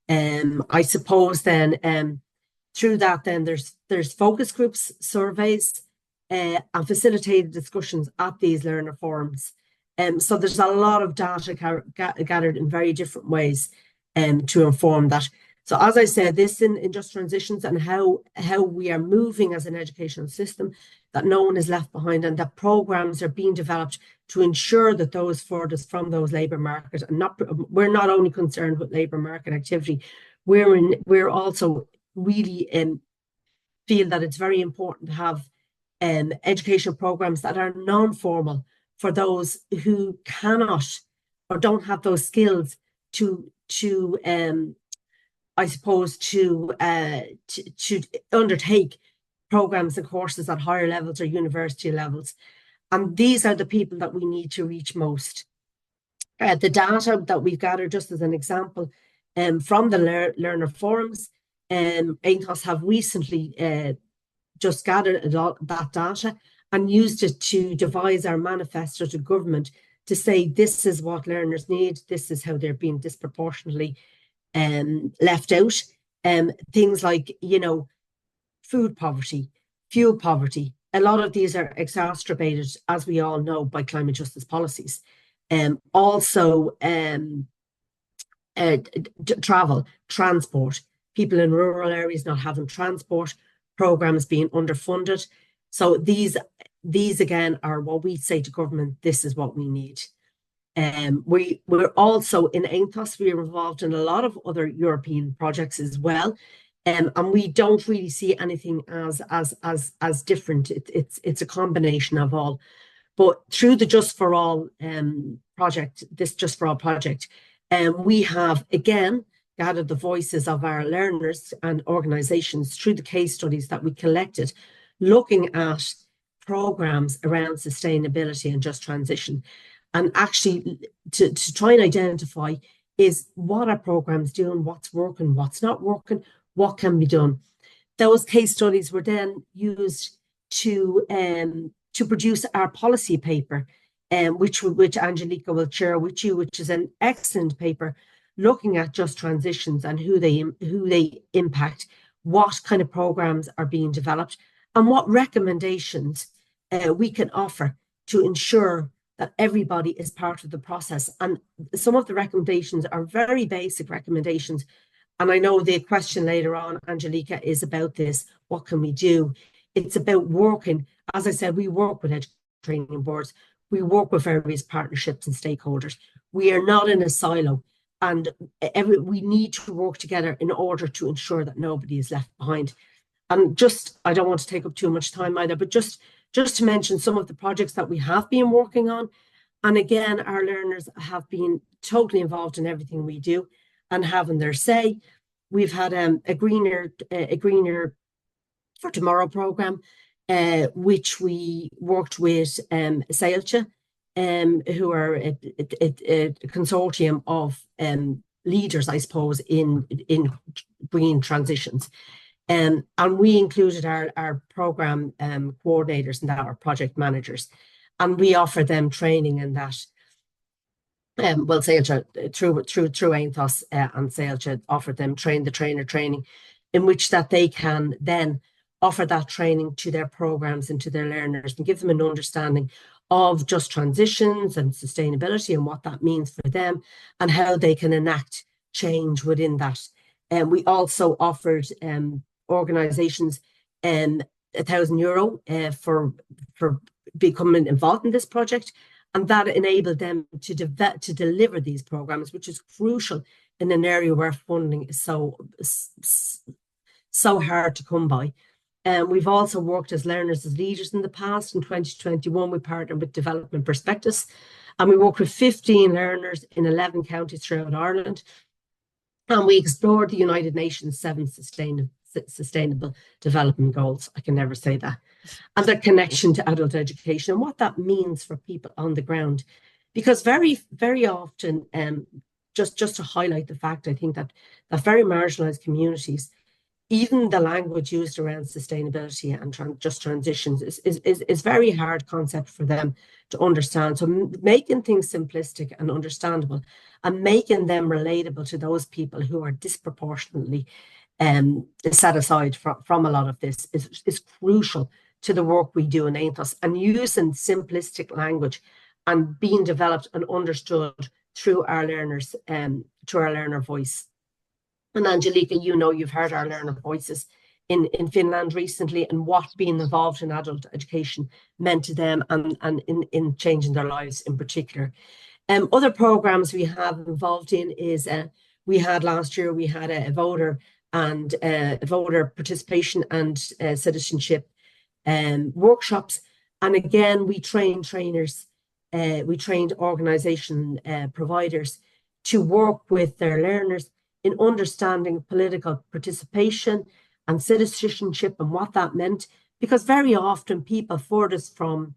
I suppose then through that then there's focus groups, surveys, and facilitated discussions at these learner forums. So there's a lot of data gathered in very different ways to inform that. So as I said, this in Just Transitions and how we are moving as an educational system, that no one is left behind, and that programs are being developed to ensure that those furthest from those labour market, and we're not only concerned with labour market activity, we're also really feel that it's very important to have educational programs that are non-formal for those who cannot or don't have those skills to I suppose to undertake programs and courses at higher levels or university levels. And these are the people that we need to reach most. The data that we've gathered, just as an example, from the learner forums, AONTAS have recently just gathered that data and used it to devise our manifesto to government to say this is what learners need, this is how they're being disproportionately left out. Things like, you know, food poverty, fuel poverty. A lot of these are exacerbated, as we all know, by climate justice policies. Also, travel, transport, people in rural areas not having transport, programs being underfunded. So these again are what we say to government, this is what we need. We're also in AONTAS, we're involved in a lot of other European projects as well. And we don't really see anything as different. It's a combination of all. But through the JUST4ALL project, this JUST4ALL project, we have again gathered the voices of our learners and organisations through the case studies that we collected, looking at programs around sustainability and just transition, and actually to try and identify is what are programs doing, what's working, what's not working, what can be done. Those case studies were then used to produce our policy paper, which Angelica will share with you, which is an excellent paper looking at just transitions and who they impact, what kind of programs are being developed, and what recommendations we can offer to ensure that everybody is part of the process. And some of the recommendations are very basic recommendations. And I know the question later on, Angelica, is about this. What can we do? It's about working. As I said, we work with education training boards. We work with various partnerships and stakeholders. We are not in a silo. And we need to work together in order to ensure that nobody is left behind. And just, I don't want to take up too much time either, but just to mention some of the projects that we have been working on. And again, our learners have been totally involved in everything we do and having their say. We've had a greener for Tomorrow program, which we worked with CITIZED, who are a consortium of leaders, I suppose, in green transitions. And we included our program coordinators and our project managers, and we offer them training in that. Well, CITIZED through AONTAS and CITIZED offered them train the trainer training, in which that they can then offer that training to their programs and to their learners and give them an understanding of just transitions and sustainability and what that means for them and how they can enact change within that. And we also offered organisations €1,000 for becoming involved in this project, and that enabled them to deliver these programs, which is crucial in an area where funding is so hard to come by. We've also worked as learners as leaders in the past. In 2021, we partnered with Development Perspectives, and we worked with 15 learners in 11 counties throughout Ireland. And we explored the United Nations 7 Sustainable Development Goals. I can never say that. And their connection to adult education and what that means for people on the ground. Because very, very often, just to highlight the fact, I think that very marginalized communities, even the language used around sustainability and just transitions is very hard concept for them to understand. So making things simplistic and understandable and making them relatable to those people who are disproportionately set aside from a lot of this is crucial to the work we do in AONTAS, and using simplistic language and being developed and understood through our learners, through our learner voice. And Angelika, you know, you've heard our learner voices in Finland recently, and what being involved in adult education meant to them and in changing their lives in particular. Other programs we have involved in is we had last year, we had a voter participation and citizenship workshops. And again, we trained trainers, we trained organization providers to work with their learners in understanding political participation and citizenship and what that meant. Because very often people furthest from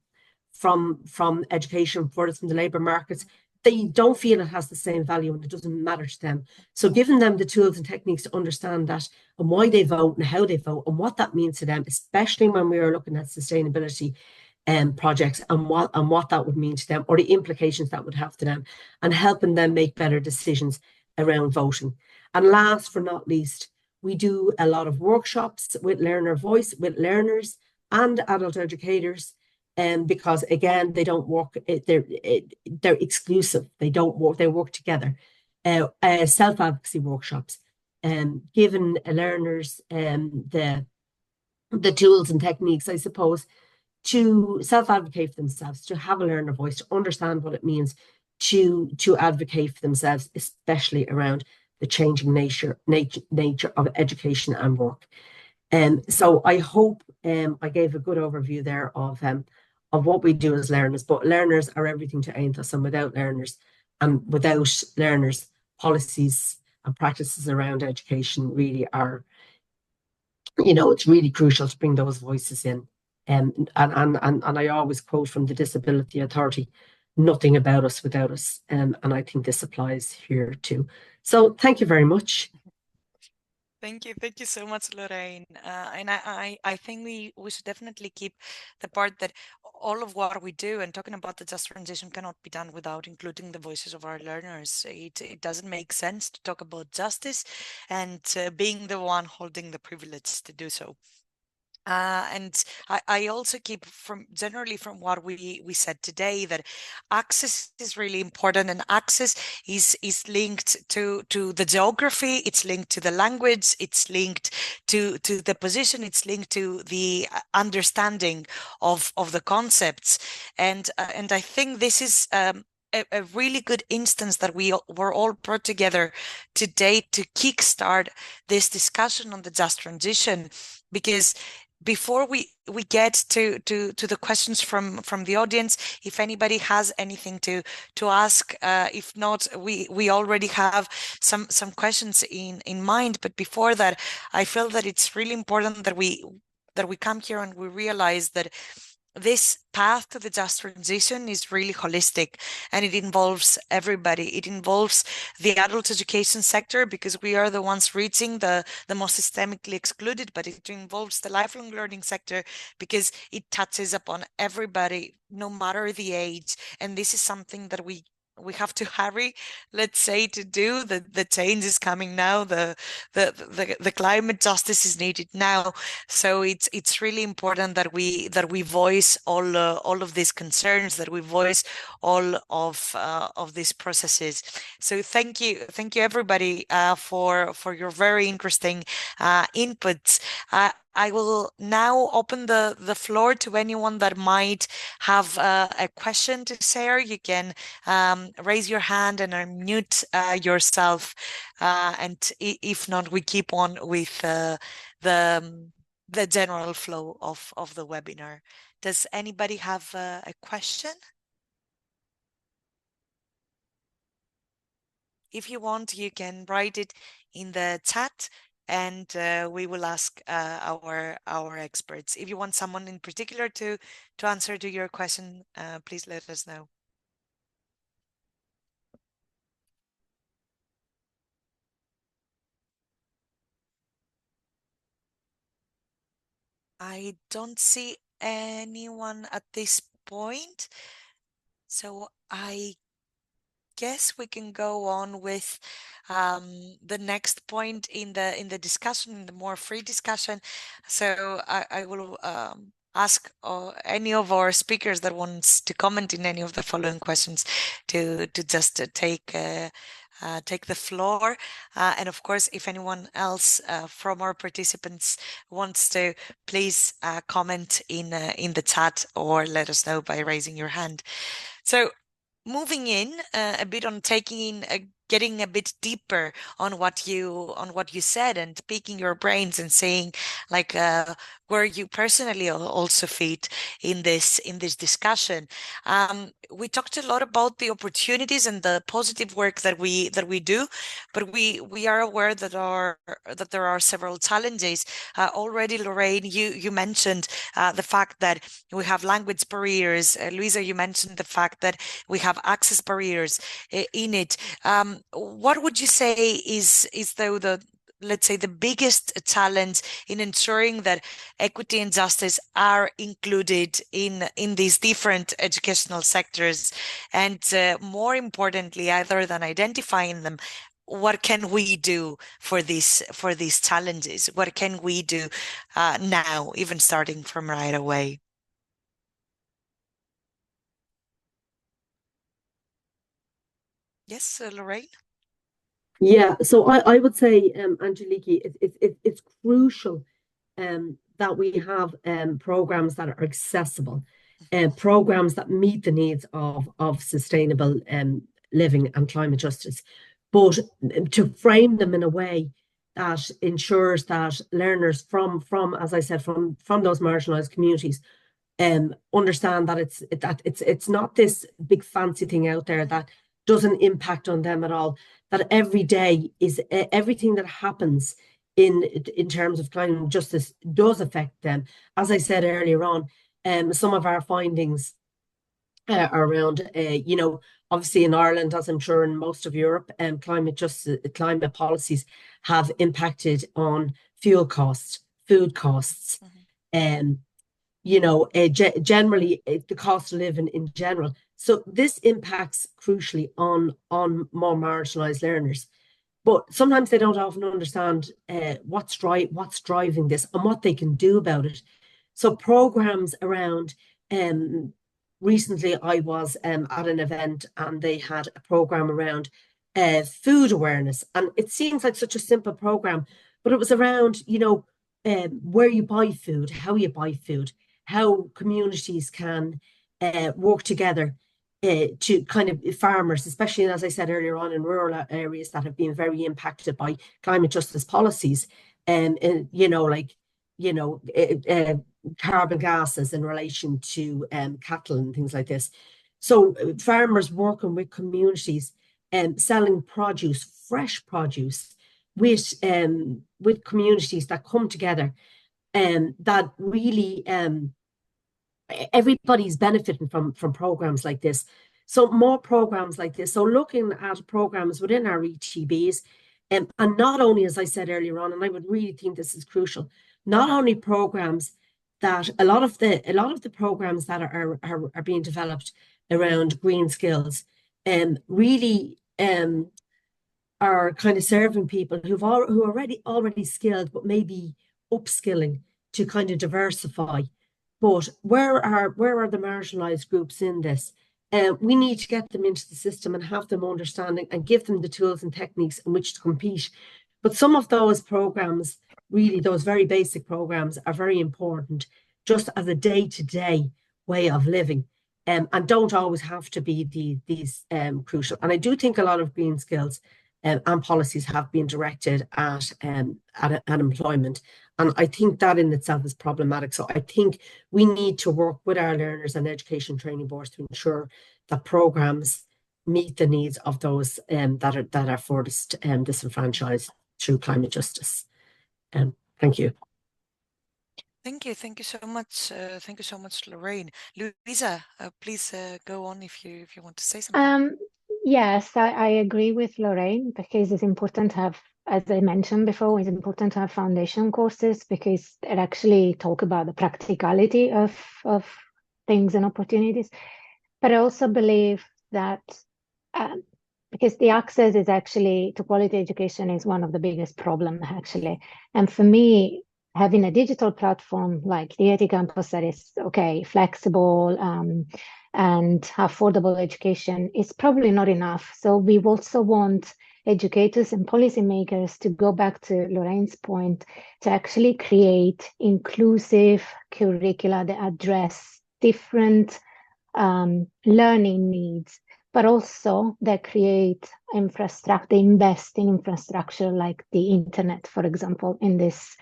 education, furthest from the labour markets, they don't feel it has the same value and it doesn't matter to them. So giving them the tools and techniques to understand that and why they vote and how they vote and what that means to them, especially when we are looking at sustainability projects and what that would mean to them, or the implications that would have to them, and helping them make better decisions around voting. And last but not least, we do a lot of workshops with learner voice, with learners and adult educators, because again, they don't work, they're exclusive. They don't work, they work together. Self-advocacy workshops, giving learners the tools and techniques, I suppose, to self-advocate for themselves, to have a learner voice, to understand what it means to advocate for themselves, especially around the changing nature of education and work. So I hope I gave a good overview there of what we do as learners, but learners are everything to AONTAS, and without learners, policies and practices around education really are, you know, it's really crucial to bring those voices in. And I always quote from the Disability Authority, nothing about us without us. And I think this applies here too. So thank you very much. Thank you so much, Lorraine. And I think we should definitely keep the part that all of what we do and talking about the just transition cannot be done without including the voices of our learners. It doesn't make sense to talk about justice and being the one holding the privilege to do so. And I also keep generally from what we said today that access is really important, and access is linked to the geography, it's linked to the language, it's linked to the position, it's linked to the understanding of the concepts, and I think this is a really good instance that we were all brought together today to kickstart this discussion on the just transition, because before we get to the questions from the audience, if anybody has anything to ask, if not, we already have some questions in mind. But before that, I feel that it's really important that we come here and we realize that this path to the just transition is really holistic, and it involves everybody. It involves the adult education sector, because we are the ones reaching the most systemically excluded, but it involves the lifelong learning sector because it touches upon everybody, no matter the age. And this is something that we have to hurry, let's say, to do. The change is coming now. The climate justice is needed now. So it's really important that we voice all of these concerns, that we voice all of these processes. So thank you everybody for your very interesting inputs. I will now open the floor to anyone that might have a question to share. You can raise your hand and unmute yourself. And if not, we keep on with the general flow of the webinar. Does anybody have a question? If you want, you can write it in the chat, and we will ask our experts. If you want someone in particular to answer to your question, please let us know. I don't see anyone at this point, so I guess we can go on with the next point in the discussion, in the more free discussion. So I will ask any of our speakers that wants to comment in any of the following questions to just take the floor. And of course, if anyone else from our participants wants to, please comment in the chat or let us know by raising your hand. So moving in a bit on taking in, getting a bit deeper on what you said and picking your brains and saying like where you personally also fit in this discussion. We talked a lot about the opportunities and the positive work that we do, but we are aware that there are several challenges. Already, Lorraine, you mentioned the fact that we have language barriers. Luisa, you mentioned the fact that we have access barriers in it. What would you say is though let's say the biggest challenge in ensuring that equity and justice are included in these different educational sectors, and more importantly, other than identifying them, what can we do for these challenges? What can we do now, even starting from right away? Yes, Lorraine? Yeah, so I would say, Angeliki, it's crucial that we have programs that are accessible, programs that meet the needs of sustainable living and climate justice, but to frame them in a way that ensures that learners from as I said, from those marginalized communities understand that it's not this big fancy thing out there that doesn't impact on them at all, that every day is everything that happens in terms of climate justice does affect them. As I said earlier on, some of our findings around, obviously in Ireland, as I'm sure in most of Europe, climate policies have impacted on fuel costs, food costs, generally the cost of living in general. So this impacts crucially on more marginalized learners. But sometimes they don't often understand what's driving this and what they can do about it. So programs around, recently I was at an event and they had a program around food awareness. And it seems like such a simple program, but it was around, where you buy food, how you buy food, how communities can work together to kind of farmers, especially, as I said earlier on, in rural areas that have been very impacted by climate justice policies, and carbon gases in relation to cattle and things like this. So farmers working with communities and selling produce, fresh produce, with communities that come together, and that really everybody's benefiting from programs like this. So more programs like this. So looking at programs within our ETBs, and not only, as I said earlier on, and I would really think this is crucial, not only programs that a lot of the programs that are being developed around green skills, really are kind of serving people who are already skilled, but maybe upskilling to kind of diversify. But where are the marginalized groups in this? We need to get them into the system and have them understanding and give them the tools and techniques in which to compete. But some of those programs, really those very basic programs, are very important just as a day-to-day way of living, and don't always have to be these crucial. And I do think a lot of green skills and policies have been directed at employment. And I think that in itself is problematic. So I think we need to work with our learners and education training boards to ensure that programs meet the needs of those that are furthest disenfranchised. through climate justice. Thank you. Thank you so much. Thank you so much, Lorraine. Louisa, please go on if you want to say something. Yes, I agree with Lorraine, because it's important to have, as I mentioned before, it's important to have foundation courses because it actually talk about the practicality of things and opportunities. But I also believe that because the access is actually to quality education is one of the biggest problems actually. And for me, having a digital platform like the EIT Campus that is flexible and affordable education is probably not enough. So we also want educators and policymakers to go back to Lorraine's point, to actually create inclusive curricula that address different learning needs, but also that create infrastructure, they invest in infrastructure like the internet, for example, in these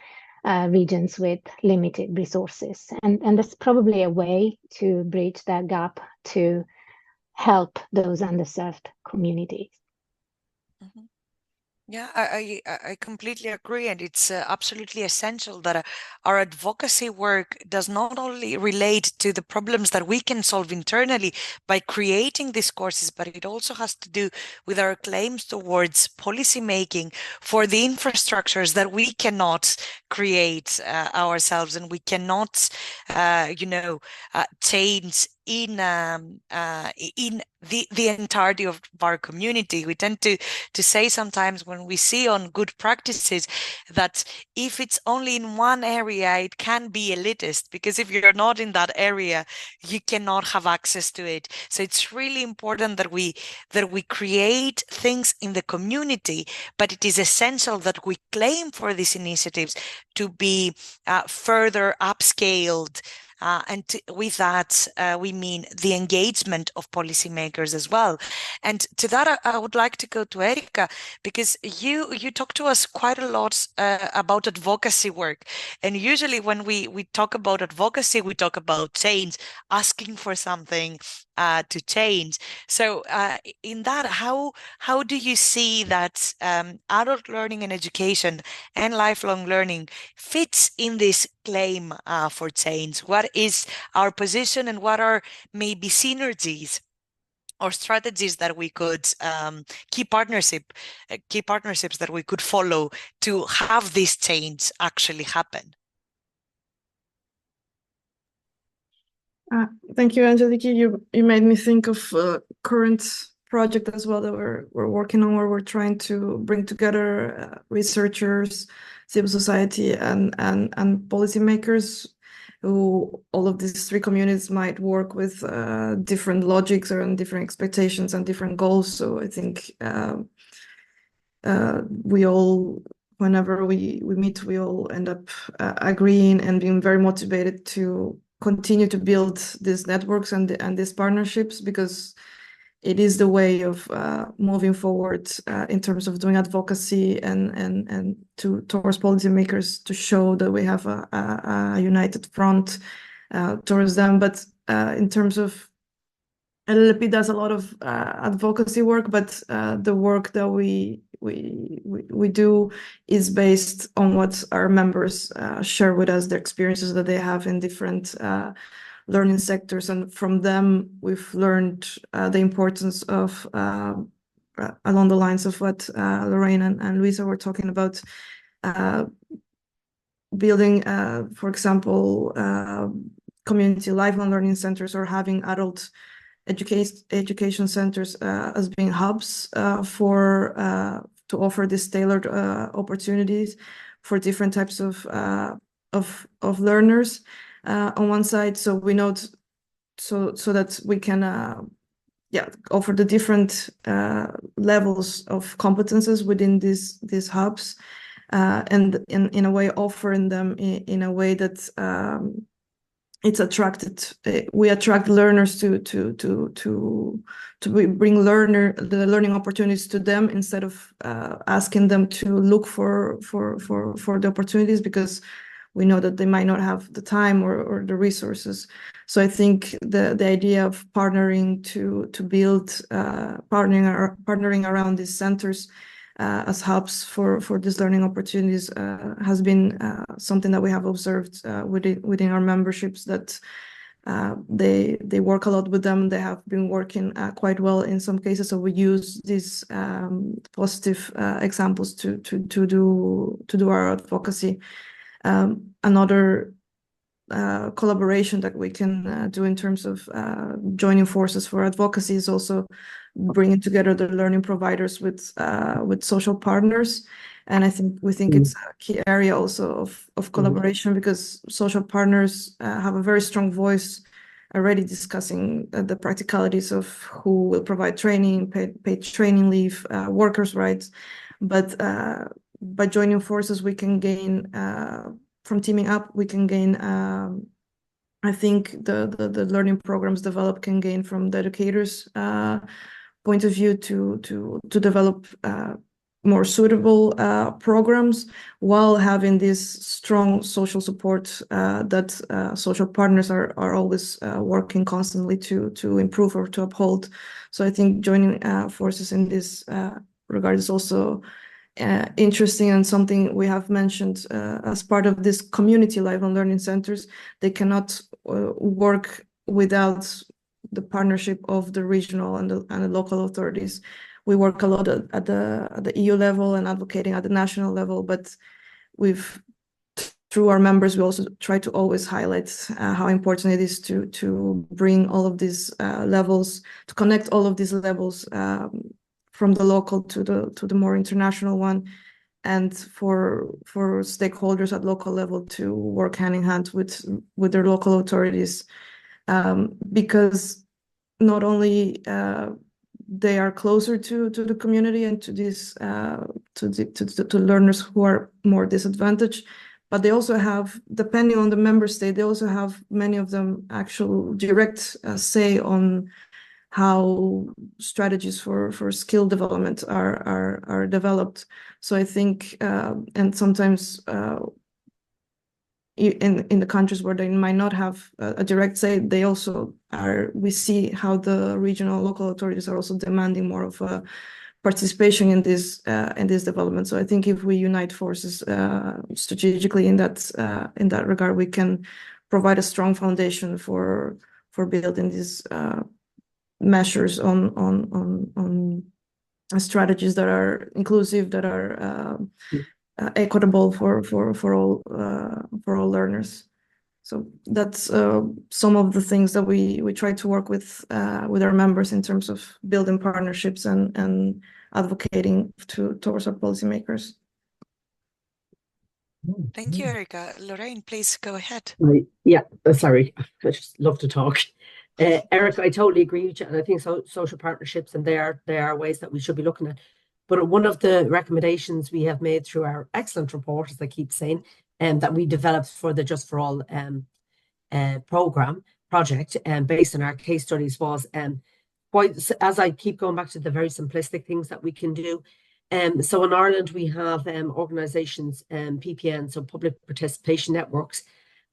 regions with limited resources. And that's probably a way to bridge that gap to help those underserved communities. Mm-hmm. Yeah, I completely agree, and it's absolutely essential that our advocacy work does not only relate to the problems that we can solve internally by creating these courses, but it also has to do with our claims towards policy making for the infrastructures that we cannot create ourselves, and we cannot, change in the entirety of our community. We tend to say sometimes when we see on good practices that if it's only in one area, it can be elitist, because if you're not in that area, you cannot have access to it. So it's really important that we create things in the community, but it is essential that we claim for these initiatives to be further upscaled. And with that, we mean the engagement of policymakers as well. And to that, I would like to go to Erika, because you talk to us quite a lot about advocacy work. And usually when we talk about advocacy, we talk about change, asking for something to change. So in that, how do you see that adult learning and education and lifelong learning fits in this claim for change? What is our position, and what are maybe synergies or strategies that we could key partnerships that we could follow to have this change actually happen? Thank you, Angeliki. You made me think of a current project as well that we're working on, where we're trying to bring together researchers, civil society, and policymakers, who all of these three communities might work with different logics or different expectations and different goals. So I think we all, whenever we meet, we all end up agreeing and being very motivated to continue to build these networks and these partnerships, because it is the way of moving forward in terms of doing advocacy and towards policymakers, to show that we have a united front towards them. But in terms of LLP does a lot of advocacy work, but the work that we do is based on what our members share with us, their experiences that they have in different learning sectors. And from them, we've learned the importance of, along the lines of what Lorraine and Luisa were talking about, building, for example, community lifelong learning centers, or having adult education centers as being hubs to offer these tailored opportunities for different types of learners on one side. So we know so that we can offer the different levels of competences within these hubs, and in a way offering them in a way that it's attracted. We attract learners to bring the learning opportunities to them, instead of asking them to look for the opportunities, because we know that they might not have the time or the resources. So I think the idea of partnering to build partnering around these centers as hubs for these learning opportunities has been something that we have observed within our memberships, that they work a lot with them. They have been working quite well in some cases. So we use these positive examples to do our advocacy. Another collaboration that we can do in terms of joining forces for advocacy is also bringing together the learning providers with social partners. And we think it's a key area also of collaboration, because social partners have a very strong voice already discussing the practicalities of who will provide training, paid training leave, workers' rights. But by joining forces, we can gain from teaming up, we can gain, I think the learning programs developed can gain from the educators' point of view to develop more suitable programs, while having this strong social support that social partners are always working constantly to improve or to uphold. So I think joining forces in this regard is also interesting, and something we have mentioned as part of this community lifelong learning centers. They cannot work without the partnership of the regional and the local authorities. We work a lot at the EU level and advocating at the national level, but through our members, we also try to always highlight how important it is to bring all of these levels, to connect all of these levels from the local to the more international one, and for stakeholders at local level to work hand in hand with their local authorities, because not only they are closer to the community and to these to learners who are more disadvantaged, but they also have, depending on the member state, they also have, many of them, actual direct say on how strategies for skill development are developed. So I think, and sometimes in the countries where they might not have a direct say, they also are. We see how the regional local authorities are also demanding more of a participation in this development. So I think if we unite forces strategically in that regard, we can provide a strong foundation for building these measures on strategies that are inclusive, that are equitable for all learners. So that's some of the things that we try to work with our members in terms of building partnerships and advocating towards our policymakers. Thank you, Erica. Lorraine, please go ahead. Yeah, sorry, I just love to talk. Erica, I totally agree with you, and I think social partnerships, and they are ways that we should be looking at. But one of the recommendations we have made through our excellent report, as I keep saying, that we developed for the Just for All project, based on our case studies, was quite, as I keep going back to the very simplistic things that we can do. So in Ireland, we have organisations, PPN, so public participation networks,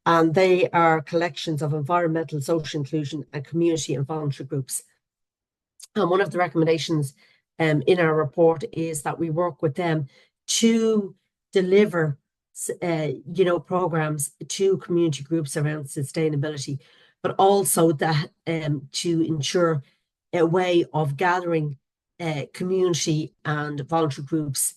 and they are collections of environmental, social inclusion, and community and voluntary groups. And one of the recommendations in our report is that we work with them to deliver programs to community groups around sustainability, but also that to ensure a way of gathering community and voluntary groups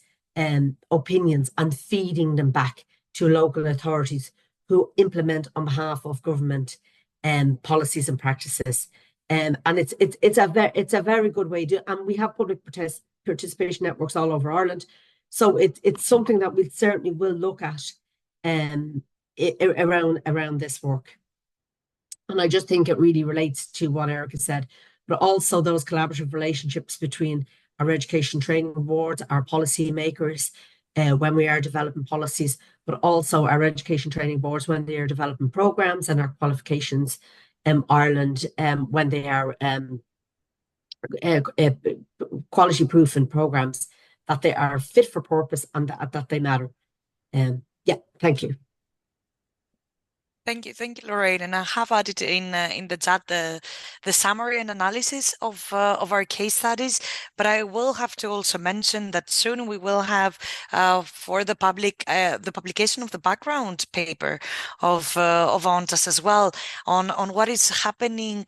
opinions and feeding them back to local authorities who implement on behalf of government policies and practices. And it's a very good way to, and we have public participation networks all over Ireland. So it's something that we certainly will look at around this work. And I just think it really relates to what Erica said, but also those collaborative relationships between our education training boards, our policy makers, when we are developing policies, but also our education training boards when they are developing programs, and our qualifications Ireland when they are quality proof in programs, that they are fit for purpose and that they matter. Yeah, thank you. Thank you, Lorraine. And I have added in the chat the summary and analysis of our case studies. But I will have to also mention that soon we will have for the public the publication of the background paper of AONTAS as well on what is happening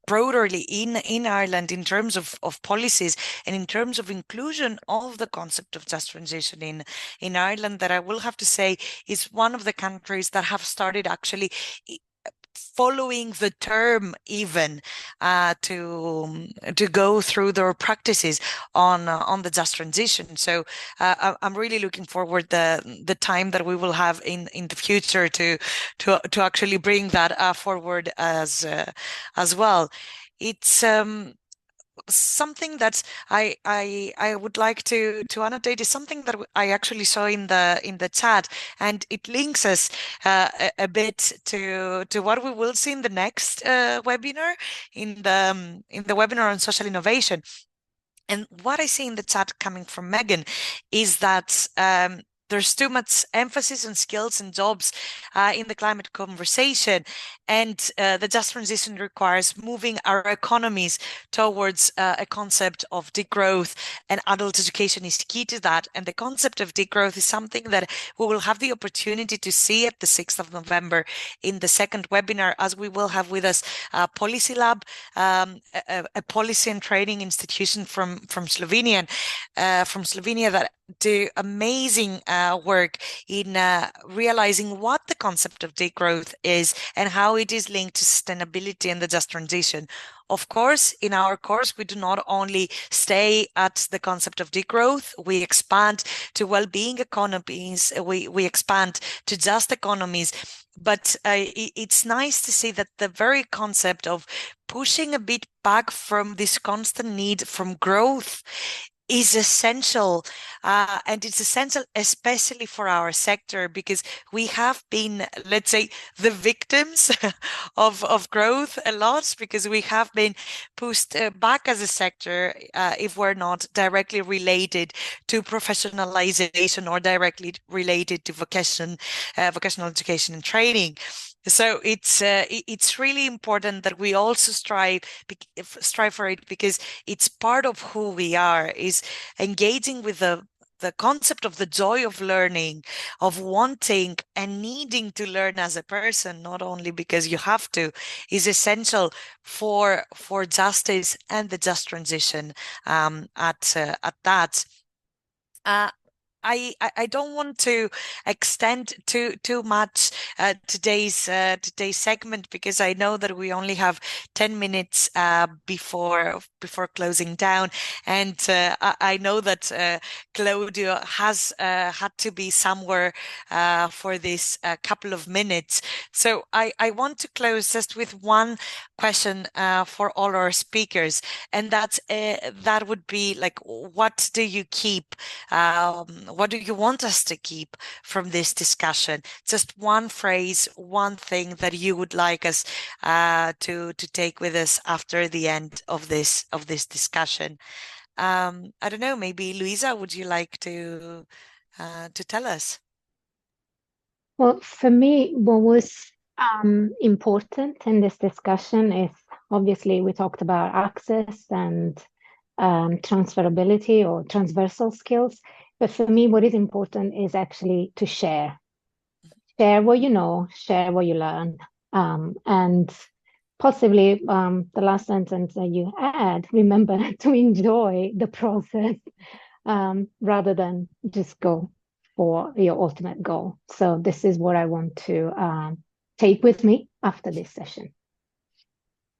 broaderly in Ireland in terms of policies and in terms of inclusion of the concept of just transition in Ireland, that I will have to say is one of the countries that have started actually following the term even to go through their practices on the just transition. So I'm really looking forward the time that we will have in the future to actually bring that forward as well. It's something that I would like to annotate is something that I actually saw in the chat, and it links us a bit to what we will see in the next webinar, in the webinar on social innovation. And what I see in the chat coming from Megan is that there's too much emphasis on skills and jobs in the climate conversation, and the just transition requires moving our economies towards a concept of degrowth, and adult education is key to that. And the concept of degrowth is something that we will have the opportunity to see at the 6th of November in the second webinar, as we will have with us Policy Lab, a policy and training institution from Slovenia that do amazing work in realizing what the concept of degrowth is and how it is linked to sustainability and the just transition. Of course, in our course, we do not only stay at the concept of degrowth, we expand to well-being economies, we expand to just economies. But it's nice to see that the very concept of pushing a bit back from this constant need from growth is essential, and it's essential especially for our sector, because we have been, let's say, the victims of growth a lot, because we have been pushed back as a sector if we're not directly related to professionalization or directly related to vocational education and training. So it's really important that we also strive for it, because it's part of who we are, is engaging with the concept of the joy of learning, of wanting and needing to learn as a person, not only because you have to, is essential for justice and the just transition at that. I don't want to extend too much today's segment, because I know that we only have 10 minutes before closing down, and I know that Claudio has had to be somewhere for this couple of minutes. So I want to close just with one question for all our speakers, and that would be like, what do you keep? What do you want us to keep from this discussion? Just one phrase, one thing that you would like us to take with us after the end of this discussion. I don't know, maybe Luisa, would you like to tell us? Well, for me, what was important in this discussion is, obviously we talked about access and transferability or transversal skills. But for me, what is important is actually to share what you know, share what you learn, and possibly the last sentence that you add, remember to enjoy the process rather than just go for your ultimate goal. So this is what I want to take with me after this session.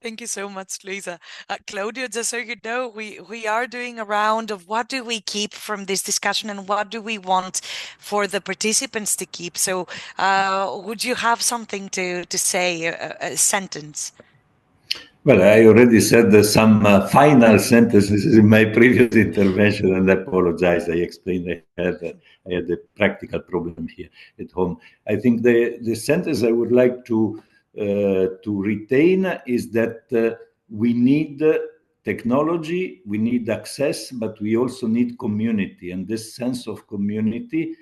Thank you so much, Luisa. Claudio, just so you know, we are doing a round of what do we keep from this discussion and what do we want for the participants to keep. So would you have something to say, a sentence? Well, I already said some final sentences in my previous intervention, and I apologize. I explained I had a practical problem here at home. I think the sentence I would like to retain is that we need technology, we need access, but we also need community, and this sense of community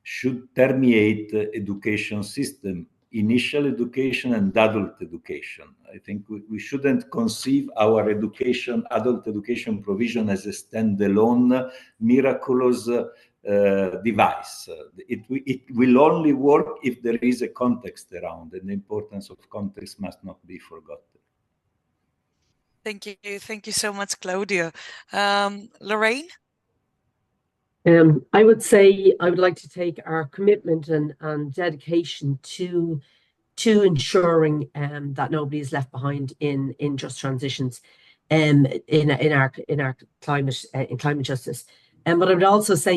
should permeate the education system initial education and adult education. I think we shouldn't conceive our education, adult education provision as a standalone miraculous device. It will only work if there is a context around, and the importance of context must not be forgotten. Thank you so much, Claudio. Lorraine? I would say I would like to take our commitment and dedication to ensuring that nobody is left behind in just transitions in our climate in climate justice. But I would also say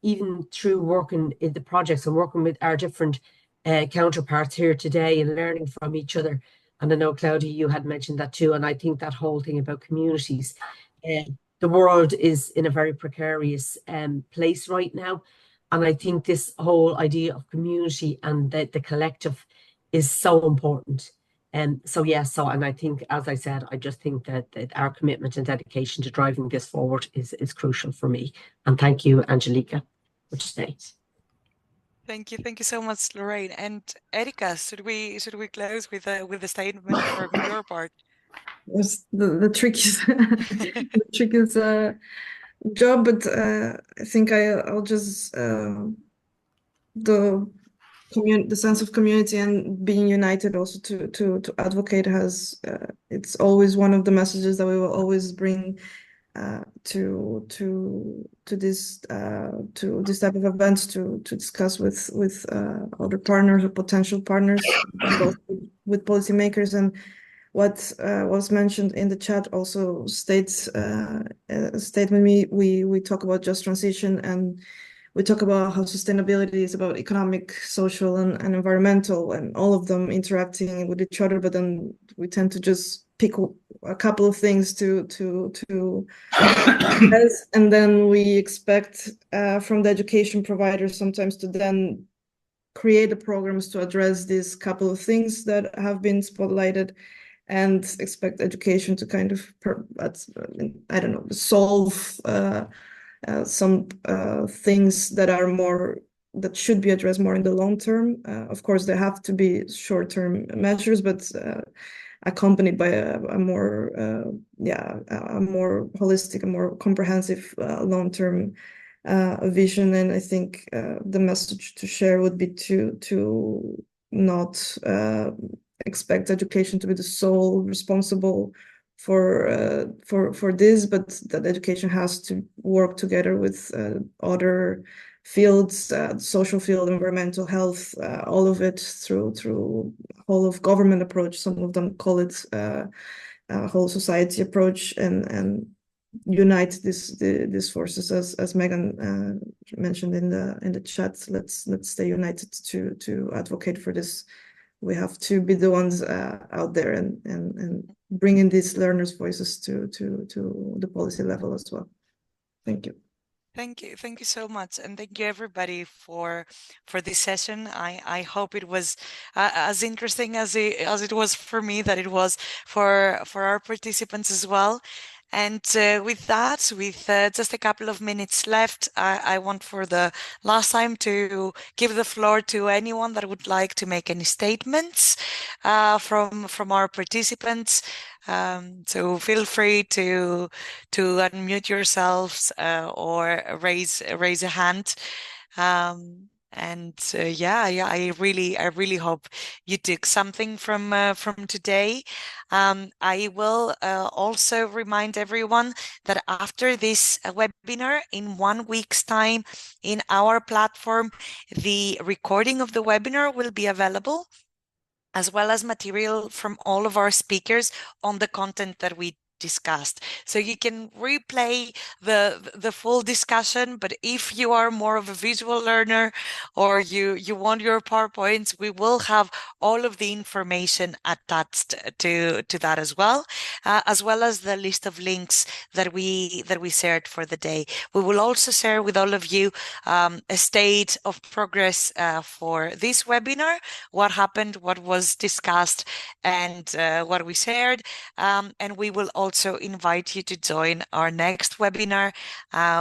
even through working in the projects and working with our different counterparts here today and learning from each other. And I know, Claudia, you had mentioned that too. And I think that whole thing about communities, the world is in a very precarious place right now. And I think this whole idea of community and the collective is so important. And and I think, as I said, I just think that our commitment and dedication to driving this forward is crucial for me. And thank you, Angelica, for today. Thank you so much, Lorraine. And Erika, should we close with a statement from your part? Was the trickiest the trickiest job, but I think I'll just the sense of community and being united also to advocate has it's always one of the messages that we will always bring to this type of events to discuss with other partners or potential partners, both with policymakers. And what was mentioned in the chat also states a statement. We talk about just transition, and we talk about how sustainability is about economic, social, and environmental, and all of them interacting with each other. But then we tend to just pick a couple of things to and then we expect from the education providers sometimes to then create the programs to address these couple of things that have been spotlighted, and expect education to kind of I don't know, solve some things that are more that should be addressed more in the long term. Of course, there have to be short-term measures, but accompanied by a more holistic, a more comprehensive long-term vision. And I think the message to share would be to not expect education to be the sole responsible for this, but that education has to work together with other fields, social field, environmental health, all of it through whole of government approach. Some of them call it whole society approach, and unite these forces, as Megan mentioned in the chat. Let's stay united to advocate for this. We have to be the ones out there and bringing these learners' voices to the policy level as well. Thank you. Thank you so much, and thank you everybody for this session. I hope it was as interesting as it was for me, that it was for our participants as well. And with that, with just a couple of minutes left, I want for the last time to give the floor to anyone that would like to make any statements from our participants. So feel free to unmute yourselves or raise a hand. I really hope you took something from today. I will also remind everyone that after this webinar, in 1 week's time, in our platform, the recording of the webinar will be available, as well as material from all of our speakers on the content that we discussed. So you can replay the full discussion, but if you are more of a visual learner or you want your PowerPoints, we will have all of the information attached to that as well as the list of links that we shared for the day. We will also share with all of you a state of progress for this webinar, what happened, what was discussed, and what we shared, and we will also invite you to join our next webinar,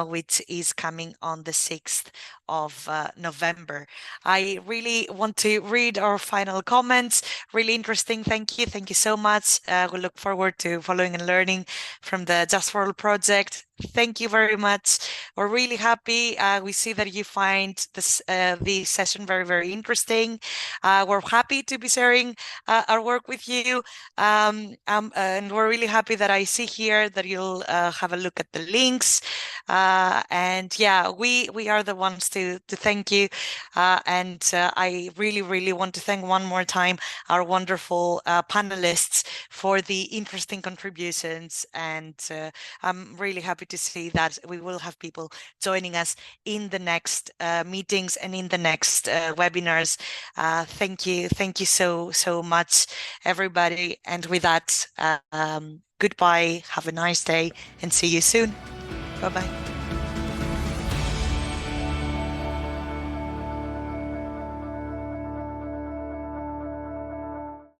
which is coming on the 6th of November. I really want to read our final comments. Really interesting. Thank you. Thank you so much. We look forward to following and learning from the JUST4ALL project. Thank you very much. We're really happy. We see that you find this the session very, very interesting. We're happy to be sharing our work with you. And we're really happy that I see here that you'll have a look at the links. And yeah, we are the ones to thank you. And I really, really want to thank one more time our wonderful panelists for the interesting contributions. And I'm really happy to see that we will have people joining us in the next meetings and in the next webinars. Thank you. Thank you so much, everybody. And with that, goodbye. Have a nice day and see you soon. Bye-bye.